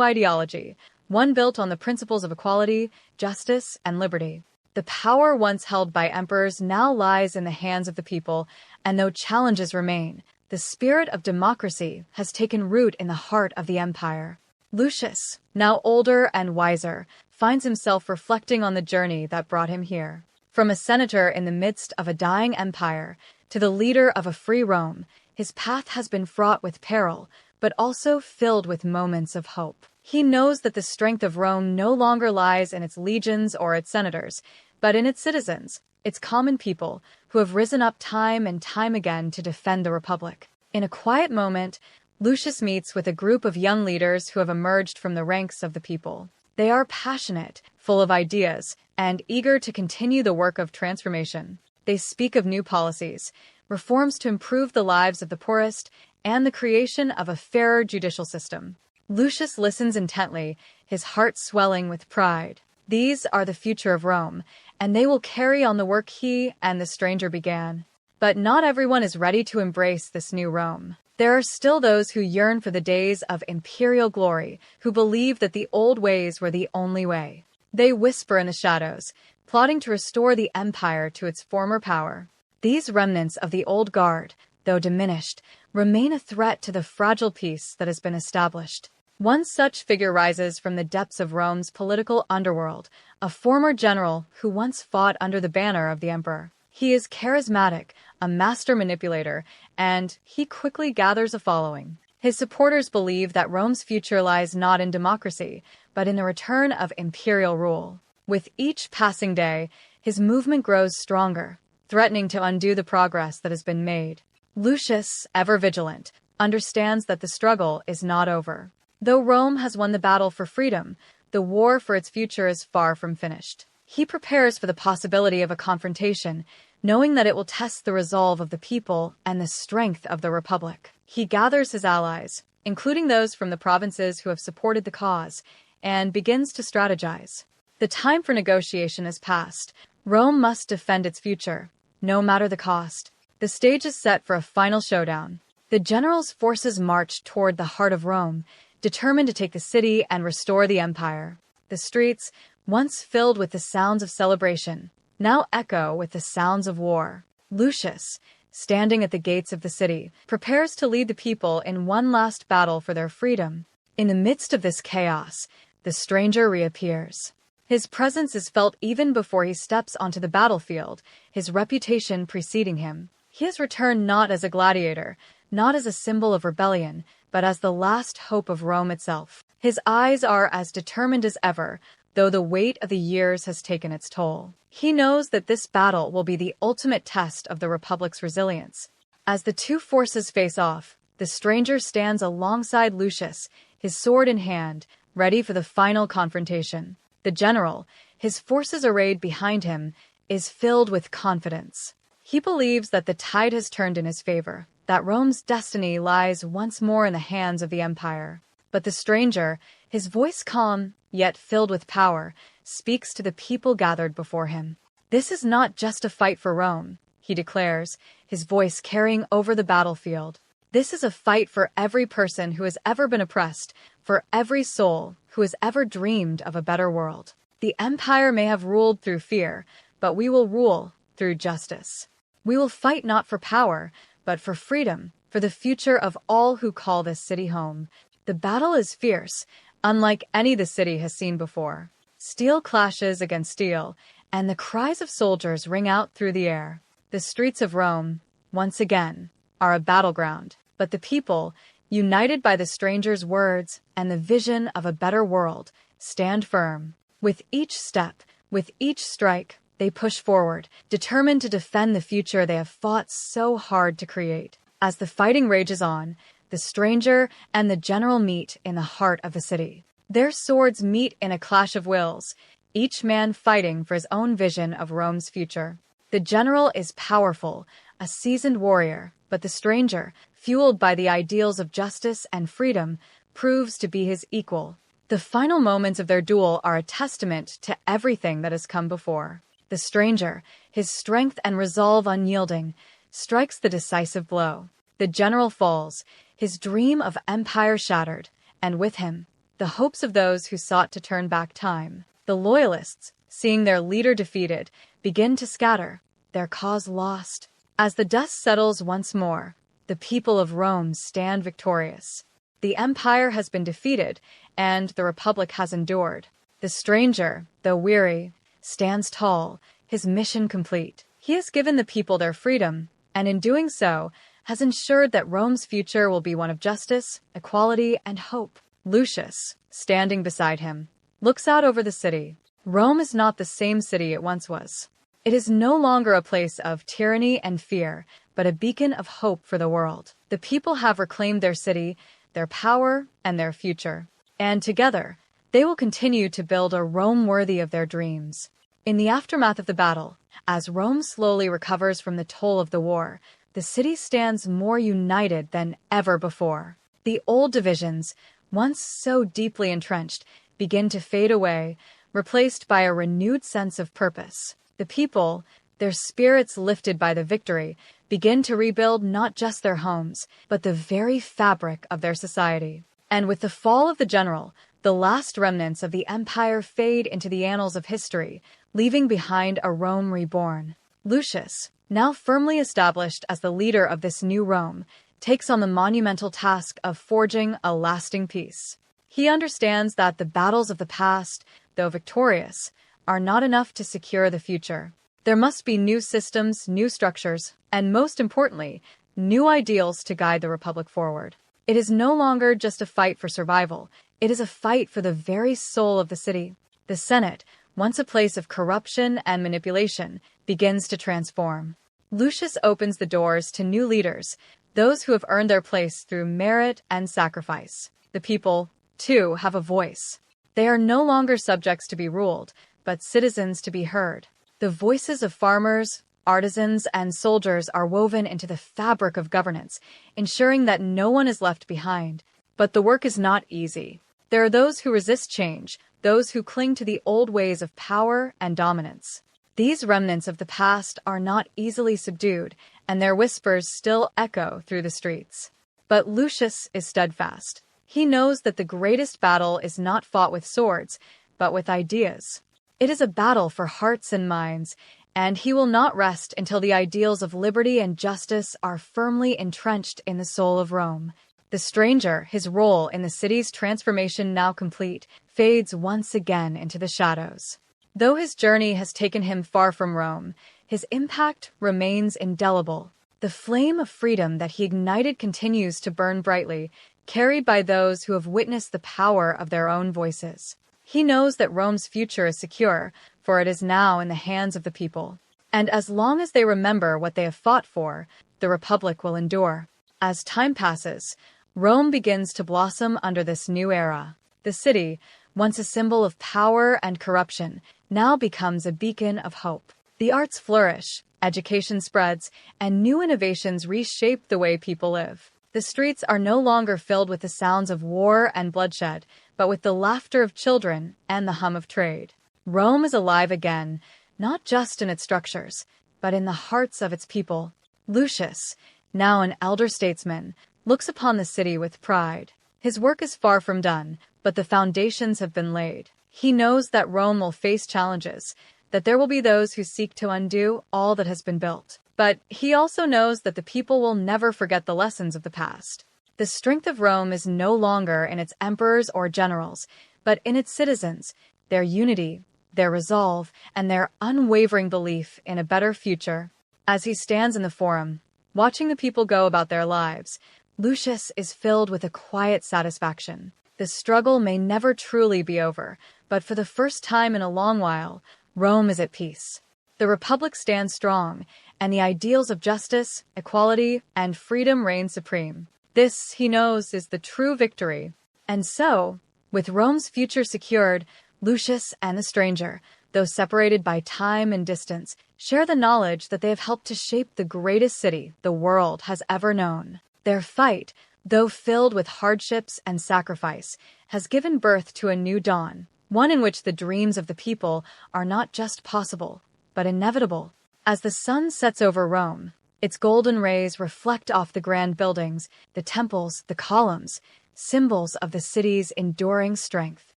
ideology, one built on the principles of equality, justice, and liberty. The power once held by emperors now lies in the hands of the people, and though challenges remain, the spirit of democracy has taken root in the heart of the empire. Lucius, now older and wiser, finds himself reflecting on the journey that brought him here. From a senator in the midst of a dying empire to the leader of a free Rome, his path has been fraught with peril, but also filled with moments of hope. He knows that the strength of Rome no longer lies in its legions or its senators, but in its citizens, its common people, who have risen up time and time again to defend the Republic. In a quiet moment, Lucius meets with a group of young leaders who have emerged from the ranks of the people. They are passionate, full of ideas, and eager to continue the work of transformation. They speak of new policies, reforms to improve the lives of the poorest, and the creation of a fairer judicial system. Lucius listens intently, his heart swelling with pride. These are the future of Rome, and they will carry on the work he and the stranger began. But not everyone is ready to embrace this new Rome. There are still those who yearn for the days of imperial glory, who believe that the old ways were the only way. They whisper in the shadows, plotting to restore the empire to its former power. These remnants of the old guard, though diminished, remain a threat to the fragile peace that has been established. One such figure rises from the depths of Rome's political underworld, a former general who once fought under the banner of the emperor. He is charismatic, a master manipulator, and he quickly gathers a following. His supporters believe that Rome's future lies not in democracy, but in the return of imperial rule. With each passing day, his movement grows stronger, threatening to undo the progress that has been made. Lucius, ever vigilant, understands that the struggle is not over. Though Rome has won the battle for freedom, the war for its future is far from finished. He prepares for the possibility of a confrontation, knowing that it will test the resolve of the people and the strength of the Republic. He gathers his allies, including those from the provinces who have supported the cause, and begins to strategize. The time for negotiation has passed. Rome must defend its future, no matter the cost. The stage is set for a final showdown. The general's forces march toward the heart of Rome, determined to take the city and restore the empire. The streets, once filled with the sounds of celebration, now echo with the sounds of war. Lucius, standing at the gates of the city, prepares to lead the people in one last battle for their freedom. In the midst of this chaos, the stranger reappears. His presence is felt even before he steps onto the battlefield, his reputation preceding him. He has returned not as a gladiator, not as a symbol of rebellion, but as the last hope of Rome itself. His eyes are as determined as ever, though the weight of the years has taken its toll. He knows that this battle will be the ultimate test of the Republic's resilience. As the two forces face off, the stranger stands alongside Lucius, his sword in hand, ready for the final confrontation. The general, his forces arrayed behind him, is filled with confidence. He believes that the tide has turned in his favor, that Rome's destiny lies once more in the hands of the empire. But the stranger, his voice calm, yet filled with power, speaks to the people gathered before him. This is not just a fight for Rome, he declares, his voice carrying over the battlefield. This is a fight for every person who has ever been oppressed, for every soul who has ever dreamed of a better world. The empire may have ruled through fear, but we will rule through justice. We will fight not for power, but for freedom, for the future of all who call this city home. The battle is fierce, unlike any the city has seen before. Steel clashes against steel, and the cries of soldiers ring out through the air. The streets of Rome, once again, are a battleground, but the people, united by the stranger's words and the vision of a better world, stand firm. With each step, with each strike, they push forward, determined to defend the future they have fought so hard to create. As the fighting rages on, the stranger and the general meet in the heart of the city. Their swords meet in a clash of wills, each man fighting for his own vision of Rome's future. The general is powerful, a seasoned warrior, but the stranger, fueled by the ideals of justice and freedom, proves to be his equal. The final moments of their duel are a testament to everything that has come before. The stranger, his strength and resolve unyielding, strikes the decisive blow. The general falls, his dream of empire shattered, and with him, the hopes of those who sought to turn back time. The loyalists, seeing their leader defeated, begin to scatter, their cause lost. As the dust settles once more, the people of Rome stand victorious. The empire has been defeated, and the republic has endured. The stranger, though weary, stands tall, his mission complete. He has given the people their freedom, and in doing so, has ensured that Rome's future will be one of justice, equality, and hope. Lucius, standing beside him, looks out over the city. Rome is not the same city it once was. It is no longer a place of tyranny and fear, but a beacon of hope for the world. The people have reclaimed their city, their power, and their future. And together, they will continue to build a Rome worthy of their dreams. In the aftermath of the battle, as Rome slowly recovers from the toll of the war, the city stands more united than ever before. The old divisions, once so deeply entrenched, begin to fade away, replaced by a renewed sense of purpose. The people, their spirits lifted by the victory, begin to rebuild not just their homes, but the very fabric of their society. And with the fall of the general, the last remnants of the empire fade into the annals of history, leaving behind a Rome reborn. Lucius, now firmly established as the leader of this new Rome, takes on the monumental task of forging a lasting peace. He understands that the battles of the past, though victorious, are not enough to secure the future. There must be new systems, new structures, and most importantly, new ideals to guide the Republic forward. It is no longer just a fight for survival. It is a fight for the very soul of the city. The Senate, once a place of corruption and manipulation, begins to transform. Lucius opens the doors to new leaders, those who have earned their place through merit and sacrifice. The people, too, have a voice. They are no longer subjects to be ruled, but citizens to be heard. The voices of farmers, artisans, and soldiers are woven into the fabric of governance, ensuring that no one is left behind. But the work is not easy. There are those who resist change, those who cling to the old ways of power and dominance. These remnants of the past are not easily subdued, and their whispers still echo through the streets. But Lucius is steadfast. He knows that the greatest battle is not fought with swords, but with ideas. It is a battle for hearts and minds, and he will not rest until the ideals of liberty and justice are firmly entrenched in the soul of Rome. The stranger, his role in the city's transformation now complete, fades once again into the shadows. Though his journey has taken him far from Rome, his impact remains indelible. The flame of freedom that he ignited continues to burn brightly, carried by those who have witnessed the power of their own voices. He knows that Rome's future is secure, for it is now in the hands of the people. And as long as they remember what they have fought for, the Republic will endure. As time passes, Rome begins to blossom under this new era. The city, once a symbol of power and corruption, now becomes a beacon of hope. The arts flourish, education spreads, and new innovations reshape the way people live. The streets are no longer filled with the sounds of war and bloodshed, but with the laughter of children and the hum of trade. Rome is alive again, not just in its structures, but in the hearts of its people. Lucius, now an elder statesman, looks upon the city with pride. His work is far from done, but the foundations have been laid. He knows that Rome will face challenges, that there will be those who seek to undo all that has been built. But he also knows that the people will never forget the lessons of the past. The strength of Rome is no longer in its emperors or generals, but in its citizens, their unity, their resolve, and their unwavering belief in a better future. As he stands in the Forum, watching the people go about their lives, Lucius is filled with a quiet satisfaction. The struggle may never truly be over, but for the first time in a long while, Rome is at peace. The Republic stands strong, and the ideals of justice, equality, and freedom reign supreme. This, he knows, is the true victory. And so, with Rome's future secured, Lucius and the stranger, though separated by time and distance, share the knowledge that they have helped to shape the greatest city the world has ever known. Their fight, though filled with hardships and sacrifice, has given birth to a new dawn, one in which the dreams of the people are not just possible, but but inevitable. As the sun sets over Rome, its golden rays reflect off the grand buildings, the temples, the columns, symbols of the city's enduring strength.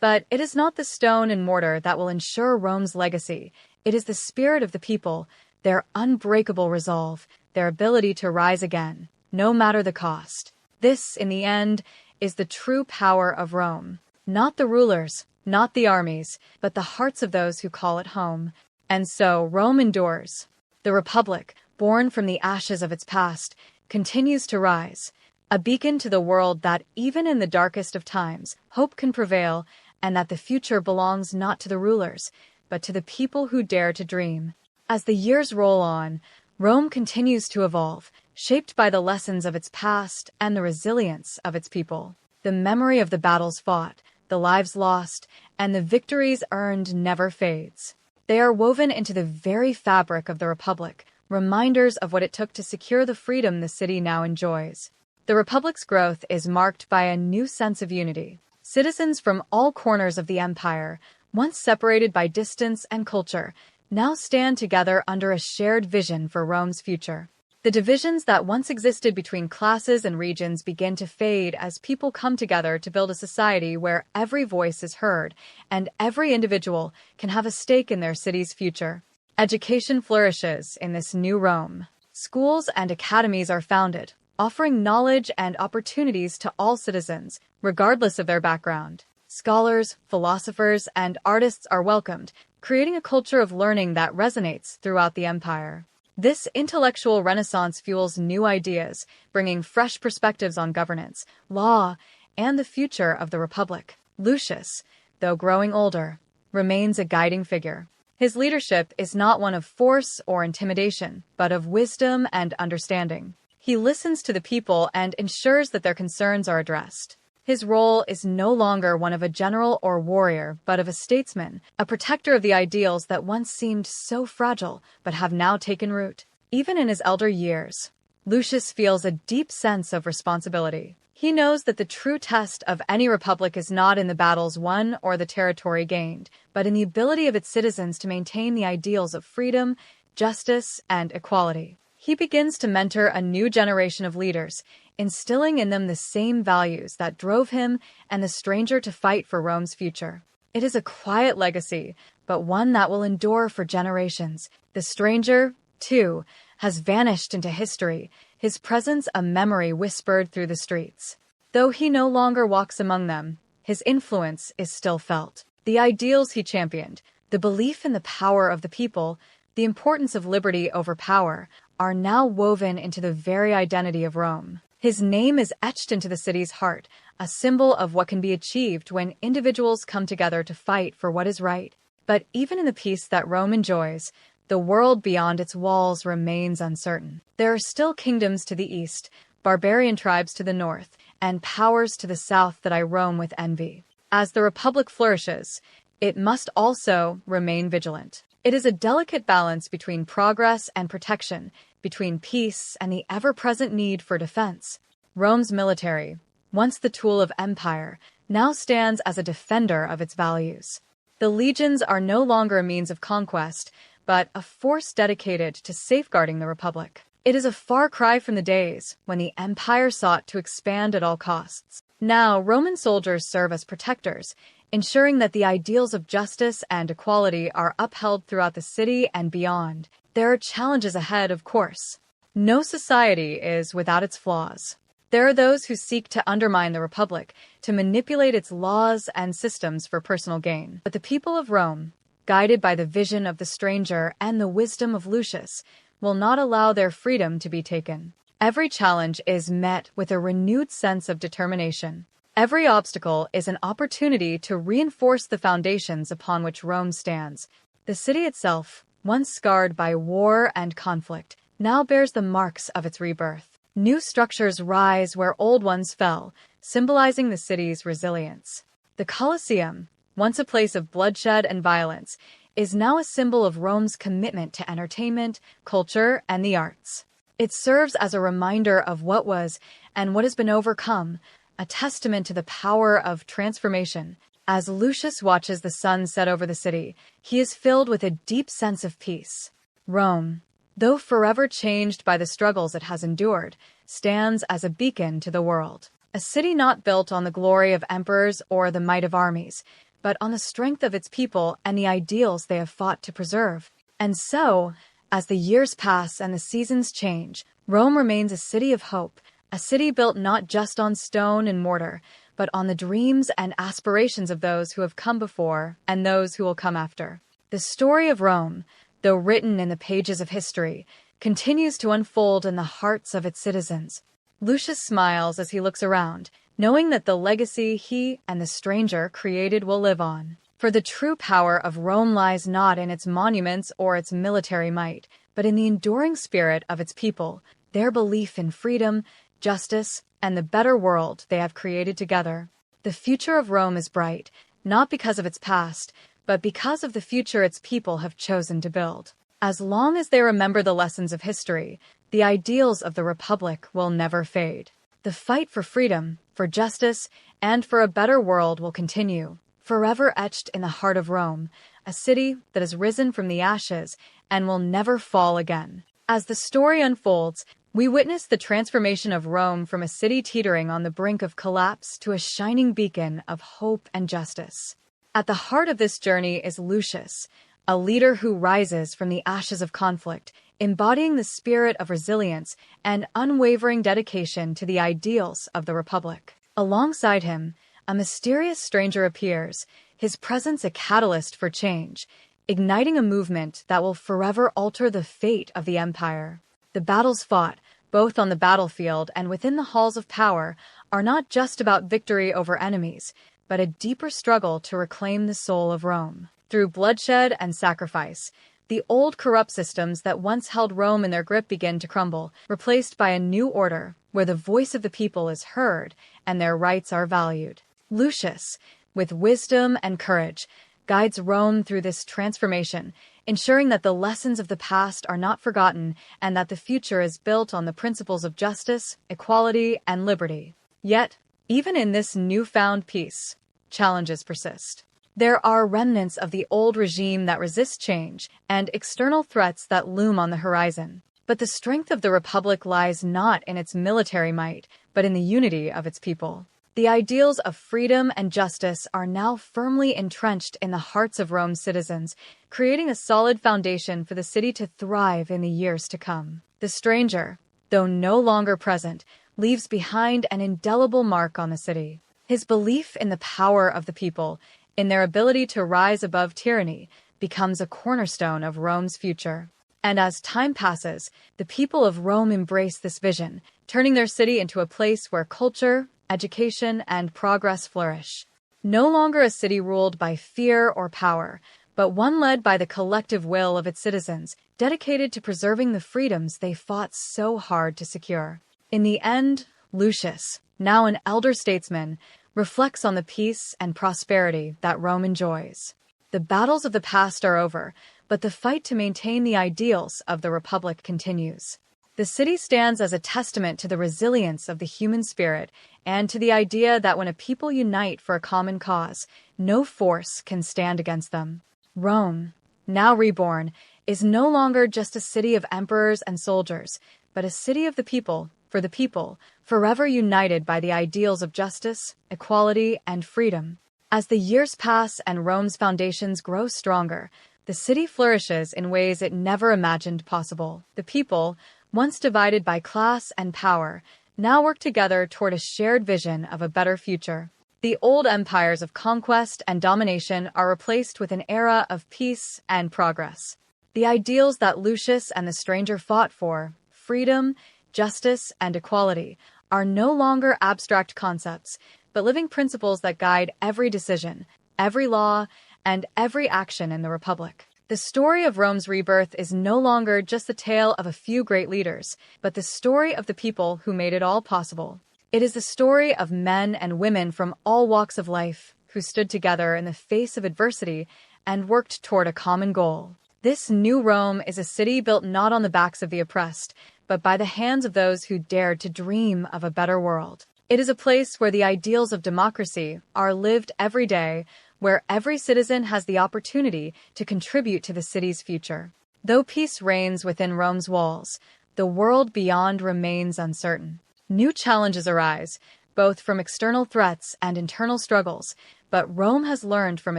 But it is not the stone and mortar that will ensure Rome's legacy. It is the spirit of the people, their unbreakable resolve, their ability to rise again, no matter the cost. This, in the end, is the true power of Rome. Not the rulers, not the armies, but the hearts of those who call it home. And so Rome endures. The Republic, born from the ashes of its past, continues to rise, a beacon to the world that even in the darkest of times, hope can prevail, and that the future belongs not to the rulers, but to the people who dare to dream. As the years roll on, Rome continues to evolve, shaped by the lessons of its past and the resilience of its people. The memory of the battles fought, the lives lost, and the victories earned never fades. They are woven into the very fabric of the Republic, reminders of what it took to secure the freedom the city now enjoys. The Republic's growth is marked by a new sense of unity. Citizens from all corners of the empire, once separated by distance and culture, now stand together under a shared vision for Rome's future. The divisions that once existed between classes and regions begin to fade as people come together to build a society where every voice is heard and every individual can have a stake in their city's future. Education flourishes in this new Rome. Schools and academies are founded, offering knowledge and opportunities to all citizens, regardless of their background. Scholars, philosophers, and artists are welcomed, creating a culture of learning that resonates throughout the empire. This intellectual renaissance fuels new ideas, bringing fresh perspectives on governance, law, and the future of the Republic. Lucius, though growing older, remains a guiding figure. His leadership is not one of force or intimidation, but of wisdom and understanding. He listens to the people and ensures that their concerns are addressed. His role is no longer one of a general or warrior, but of a statesman, a protector of the ideals that once seemed so fragile, but have now taken root. Even in his elder years, Lucius feels a deep sense of responsibility. He knows that the true test of any republic is not in the battles won or the territory gained, but in the ability of its citizens to maintain the ideals of freedom, justice, and equality. He begins to mentor a new generation of leaders, instilling in them the same values that drove him and the stranger to fight for Rome's future. It is a quiet legacy, but one that will endure for generations. The stranger, too, has vanished into history, his presence a memory whispered through the streets. Though he no longer walks among them, his influence is still felt. The ideals he championed, the belief in the power of the people, the importance of liberty over power, are now woven into the very identity of Rome. His name is etched into the city's heart, a symbol of what can be achieved when individuals come together to fight for what is right. But even in the peace that Rome enjoys, the world beyond its walls remains uncertain. There are still kingdoms to the east, barbarian tribes to the north, and powers to the south that I roam with envy. As the Republic flourishes, it must also remain vigilant. It is a delicate balance between progress and protection, between peace and the ever-present need for defense. Rome's military, once the tool of empire, now stands as a defender of its values. The legions are no longer a means of conquest, but a force dedicated to safeguarding the Republic. It is a far cry from the days when the empire sought to expand at all costs. Now, Roman soldiers serve as protectors, ensuring that the ideals of justice and equality are upheld throughout the city and beyond. There are challenges ahead, of course. No society is without its flaws. There are those who seek to undermine the Republic, to manipulate its laws and systems for personal gain. But the people of Rome, guided by the vision of the stranger and the wisdom of Lucius, will not allow their freedom to be taken. Every challenge is met with a renewed sense of determination. Every obstacle is an opportunity to reinforce the foundations upon which Rome stands. The city itself, once scarred by war and conflict, now bears the marks of its rebirth. New structures rise where old ones fell, symbolizing the city's resilience. The Colosseum, once a place of bloodshed and violence, is now a symbol of Rome's commitment to entertainment, culture, and the arts. It serves as a reminder of what was and what has been overcome, a testament to the power of transformation. As Lucius watches the sun set over the city, he is filled with a deep sense of peace. Rome, though forever changed by the struggles it has endured, stands as a beacon to the world. A city not built on the glory of emperors or the might of armies, but on the strength of its people and the ideals they have fought to preserve. And so, as the years pass and the seasons change, Rome remains a city of hope, a city built not just on stone and mortar, but on the dreams and aspirations of those who have come before and those who will come after. The story of Rome, though written in the pages of history, continues to unfold in the hearts of its citizens. Lucius smiles as he looks around, knowing that the legacy he and the stranger created will live on. For the true power of Rome lies not in its monuments or its military might, but in the enduring spirit of its people, their belief in freedom, justice, and the better world they have created together. The future of Rome is bright, not because of its past, but because of the future its people have chosen to build. As long as they remember the lessons of history, the ideals of the Republic will never fade. The fight for freedom, for justice, and for a better world will continue, forever etched in the heart of Rome, a city that has risen from the ashes and will never fall again. As the story unfolds, we witness the transformation of Rome from a city teetering on the brink of collapse to a shining beacon of hope and justice. At the heart of this journey is Lucius, a leader who rises from the ashes of conflict, embodying the spirit of resilience and unwavering dedication to the ideals of the Republic. Alongside him, a mysterious stranger appears, his presence a catalyst for change, igniting a movement that will forever alter the fate of the empire. The battles fought, both on the battlefield and within the halls of power, are not just about victory over enemies, but a deeper struggle to reclaim the soul of Rome. Through bloodshed and sacrifice, the old corrupt systems that once held Rome in their grip begin to crumble, replaced by a new order where the voice of the people is heard and their rights are valued. Lucius, with wisdom and courage, guides Rome through this transformation, ensuring that the lessons of the past are not forgotten and that the future is built on the principles of justice, equality, and liberty. Yet, even in this newfound peace, challenges persist. There are remnants of the old regime that resist change and external threats that loom on the horizon. But the strength of the Republic lies not in its military might, but in the unity of its people. The ideals of freedom and justice are now firmly entrenched in the hearts of Rome's citizens, creating a solid foundation for the city to thrive in the years to come. The stranger, though no longer present, leaves behind an indelible mark on the city. His belief in the power of the people, in their ability to rise above tyranny, becomes a cornerstone of Rome's future. And as time passes, the people of Rome embrace this vision, turning their city into a place where culture, education, and progress flourish. No longer a city ruled by fear or power, but one led by the collective will of its citizens, dedicated to preserving the freedoms they fought so hard to secure. In the end, Lucius, now an elder statesman, reflects on the peace and prosperity that Rome enjoys. The battles of the past are over, but the fight to maintain the ideals of the Republic continues. The city stands as a testament to the resilience of the human spirit and to the idea that when a people unite for a common cause, no force can stand against them. Rome, now reborn, is no longer just a city of emperors and soldiers, but a city of the people, for the people, forever united by the ideals of justice, equality, and freedom. As the years pass and Rome's foundations grow stronger, the city flourishes in ways it never imagined possible. The people, once divided by class and power, now work together toward a shared vision of a better future. The old empires of conquest and domination are replaced with an era of peace and progress. The ideals that Lucius and the stranger fought for, freedom, justice, and equality, are no longer abstract concepts, but living principles that guide every decision, every law, and every action in the Republic. The story of Rome's rebirth is no longer just the tale of a few great leaders, but the story of the people who made it all possible. It is the story of men and women from all walks of life who stood together in the face of adversity and worked toward a common goal. This new Rome is a city built not on the backs of the oppressed, but by the hands of those who dared to dream of a better world. It is a place where the ideals of democracy are lived every day, where every citizen has the opportunity to contribute to the city's future. Though peace reigns within Rome's walls, the world beyond remains uncertain. New challenges arise, both from external threats and internal struggles, but Rome has learned from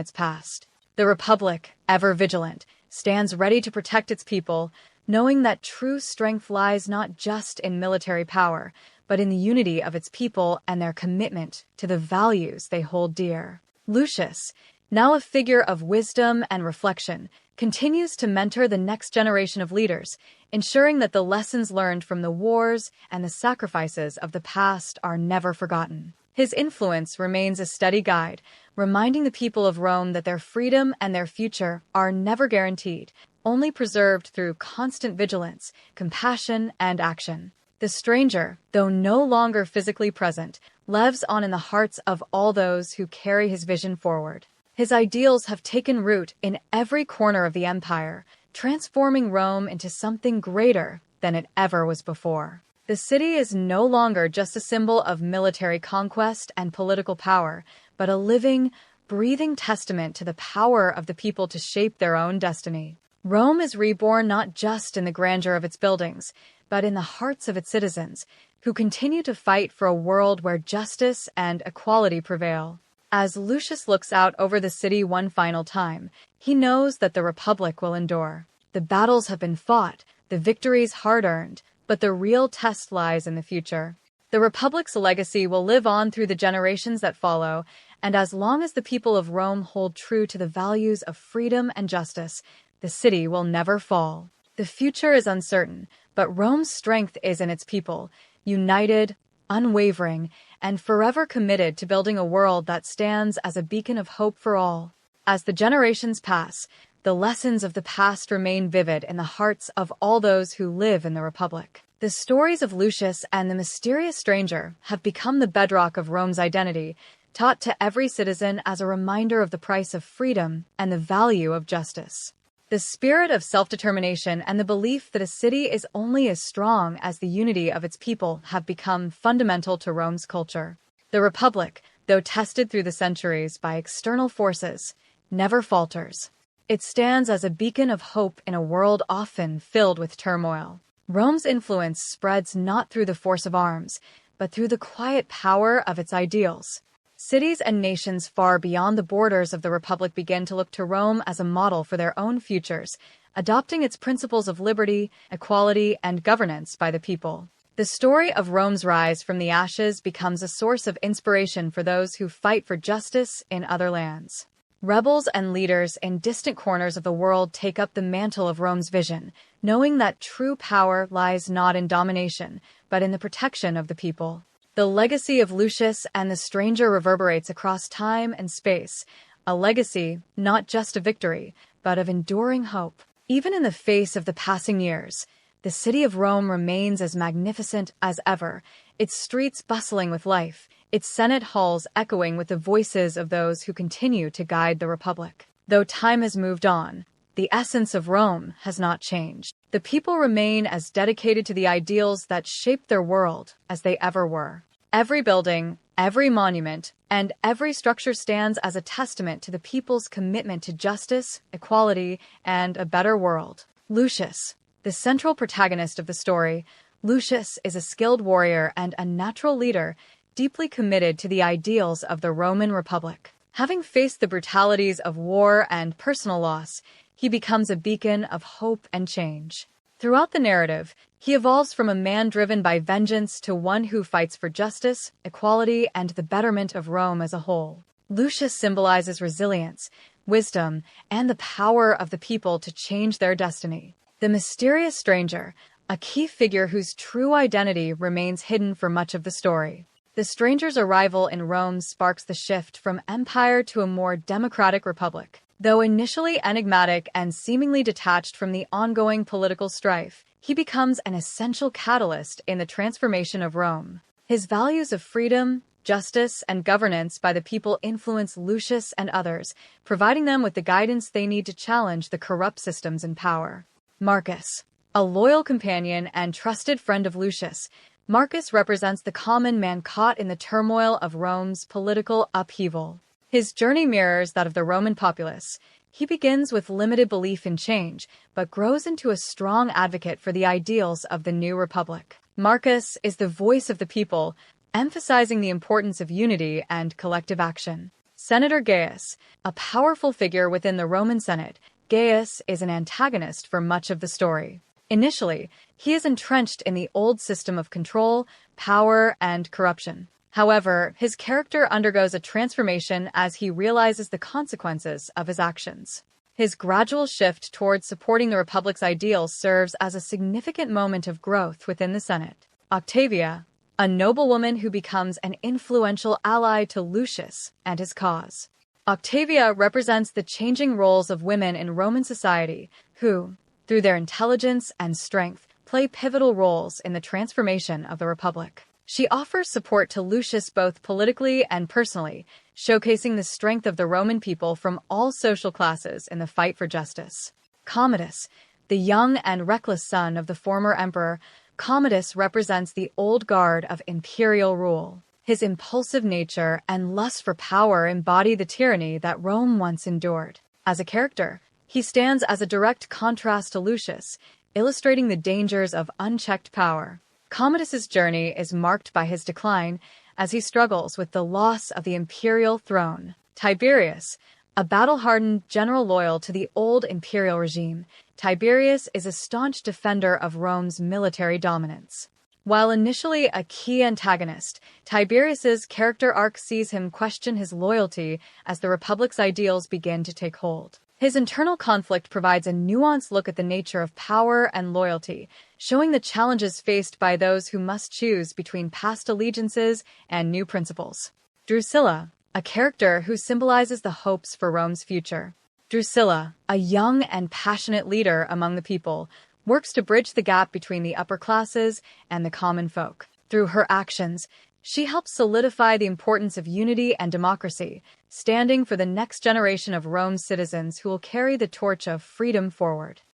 its past. The Republic, ever vigilant, stands ready to protect its people, knowing that true strength lies not just in military power, but in the unity of its people and their commitment to the values they hold dear. Lucius, now a figure of wisdom and reflection, continues to mentor the next generation of leaders, ensuring that the lessons learned from the wars and the sacrifices of the past are never forgotten. His influence remains a steady guide, reminding the people of Rome that their freedom and their future are never guaranteed, only preserved through constant vigilance, compassion, and action. The stranger, though no longer physically present, lives on in the hearts of all those who carry his vision forward. His ideals have taken root in every corner of the empire, transforming Rome into something greater than it ever was before. The city is no longer just a symbol of military conquest and political power, but a living, breathing testament to the power of the people to shape their own destiny. Rome is reborn not just in the grandeur of its buildings, but in the hearts of its citizens, who continue to fight for a world where justice and equality prevail. As Lucius looks out over the city one final time, he knows that the Republic will endure. The battles have been fought, the victories hard-earned, but the real test lies in the future. The Republic's legacy will live on through the generations that follow, and as long as the people of Rome hold true to the values of freedom and justice, the city will never fall. The future is uncertain, but Rome's strength is in its people, united, unwavering, and forever committed to building a world that stands as a beacon of hope for all. As the generations pass, the lessons of the past remain vivid in the hearts of all those who live in the Republic. The stories of Lucius and the mysterious stranger have become the bedrock of Rome's identity, taught to every citizen as a reminder of the price of freedom and the value of justice. The spirit of self-determination and the belief that a city is only as strong as the unity of its people have become fundamental to Rome's culture. The Republic, though tested through the centuries by external forces, never falters. It stands as a beacon of hope in a world often filled with turmoil. Rome's influence spreads not through the force of arms, but through the quiet power of its ideals. Cities and nations far beyond the borders of the Republic begin to look to Rome as a model for their own futures, adopting its principles of liberty, equality, and governance by the people. The story of Rome's rise from the ashes becomes a source of inspiration for those who fight for justice in other lands. Rebels and leaders in distant corners of the world take up the mantle of Rome's vision, knowing that true power lies not in domination, but in the protection of the people. The legacy of Lucius and the stranger reverberates across time and space, a legacy not just of victory, but of enduring hope. Even in the face of the passing years, the city of Rome remains as magnificent as ever, its streets bustling with life, its Senate halls echoing with the voices of those who continue to guide the Republic. Though time has moved on, the essence of Rome has not changed. The people remain as dedicated to the ideals that shaped their world as they ever were. Every building, every monument, and every structure stands as a testament to the people's commitment to justice, equality, and a better world. Lucius, the central protagonist of the story, Lucius is a skilled warrior and a natural leader, deeply committed to the ideals of the Roman Republic. Having faced the brutalities of war and personal loss, he becomes a beacon of hope and change. Throughout the narrative, he evolves from a man driven by vengeance to one who fights for justice, equality, and the betterment of Rome as a whole. Lucius symbolizes resilience, wisdom, and the power of the people to change their destiny. The mysterious stranger, a key figure whose true identity remains hidden for much of the story. The stranger's arrival in Rome sparks the shift from empire to a more democratic republic. Though initially enigmatic and seemingly detached from the ongoing political strife, he becomes an essential catalyst in the transformation of Rome. His values of freedom, justice, and governance by the people influence Lucius and others, providing them with the guidance they need to challenge the corrupt systems in power. Marcus, a loyal companion and trusted friend of Lucius, Marcus represents the common man caught in the turmoil of Rome's political upheaval. His journey mirrors that of the Roman populace. He begins with limited belief in change, but grows into a strong advocate for the ideals of the new republic. Marcus is the voice of the people, emphasizing the importance of unity and collective action. Senator Gaius, a powerful figure within the Roman Senate, Gaius is an antagonist for much of the story. Initially, he is entrenched in the old system of control, power, and corruption. However, his character undergoes a transformation as he realizes the consequences of his actions. His gradual shift towards supporting the Republic's ideals serves as a significant moment of growth within the Senate. Octavia, a noblewoman who becomes an influential ally to Lucius and his cause. Octavia represents the changing roles of women in Roman society, who, through their intelligence and strength, play pivotal roles in the transformation of the Republic. She offers support to Lucius both politically and personally, showcasing the strength of the Roman people from all social classes in the fight for justice. Commodus, the young and reckless son of the former emperor, Commodus represents the old guard of imperial rule. His impulsive nature and lust for power embody the tyranny that Rome once endured. As a character, he stands as a direct contrast to Lucius, illustrating the dangers of unchecked power. Commodus's journey is marked by his decline as he struggles with the loss of the imperial throne. Tiberius, a battle-hardened general loyal to the old imperial regime, Tiberius is a staunch defender of Rome's military dominance. While initially a key antagonist, Tiberius's character arc sees him question his loyalty as the Republic's ideals begin to take hold. His internal conflict provides a nuanced look at the nature of power and loyalty, showing the challenges faced by those who must choose between past allegiances and new principles. Drusilla, a character who symbolizes the hopes for Rome's future. Drusilla, a young and passionate leader among the people, works to bridge the gap between the upper classes and the common folk. Through her actions, she helps solidify the importance of unity and democracy, standing for the next generation of Rome's citizens who will carry the torch of freedom forward.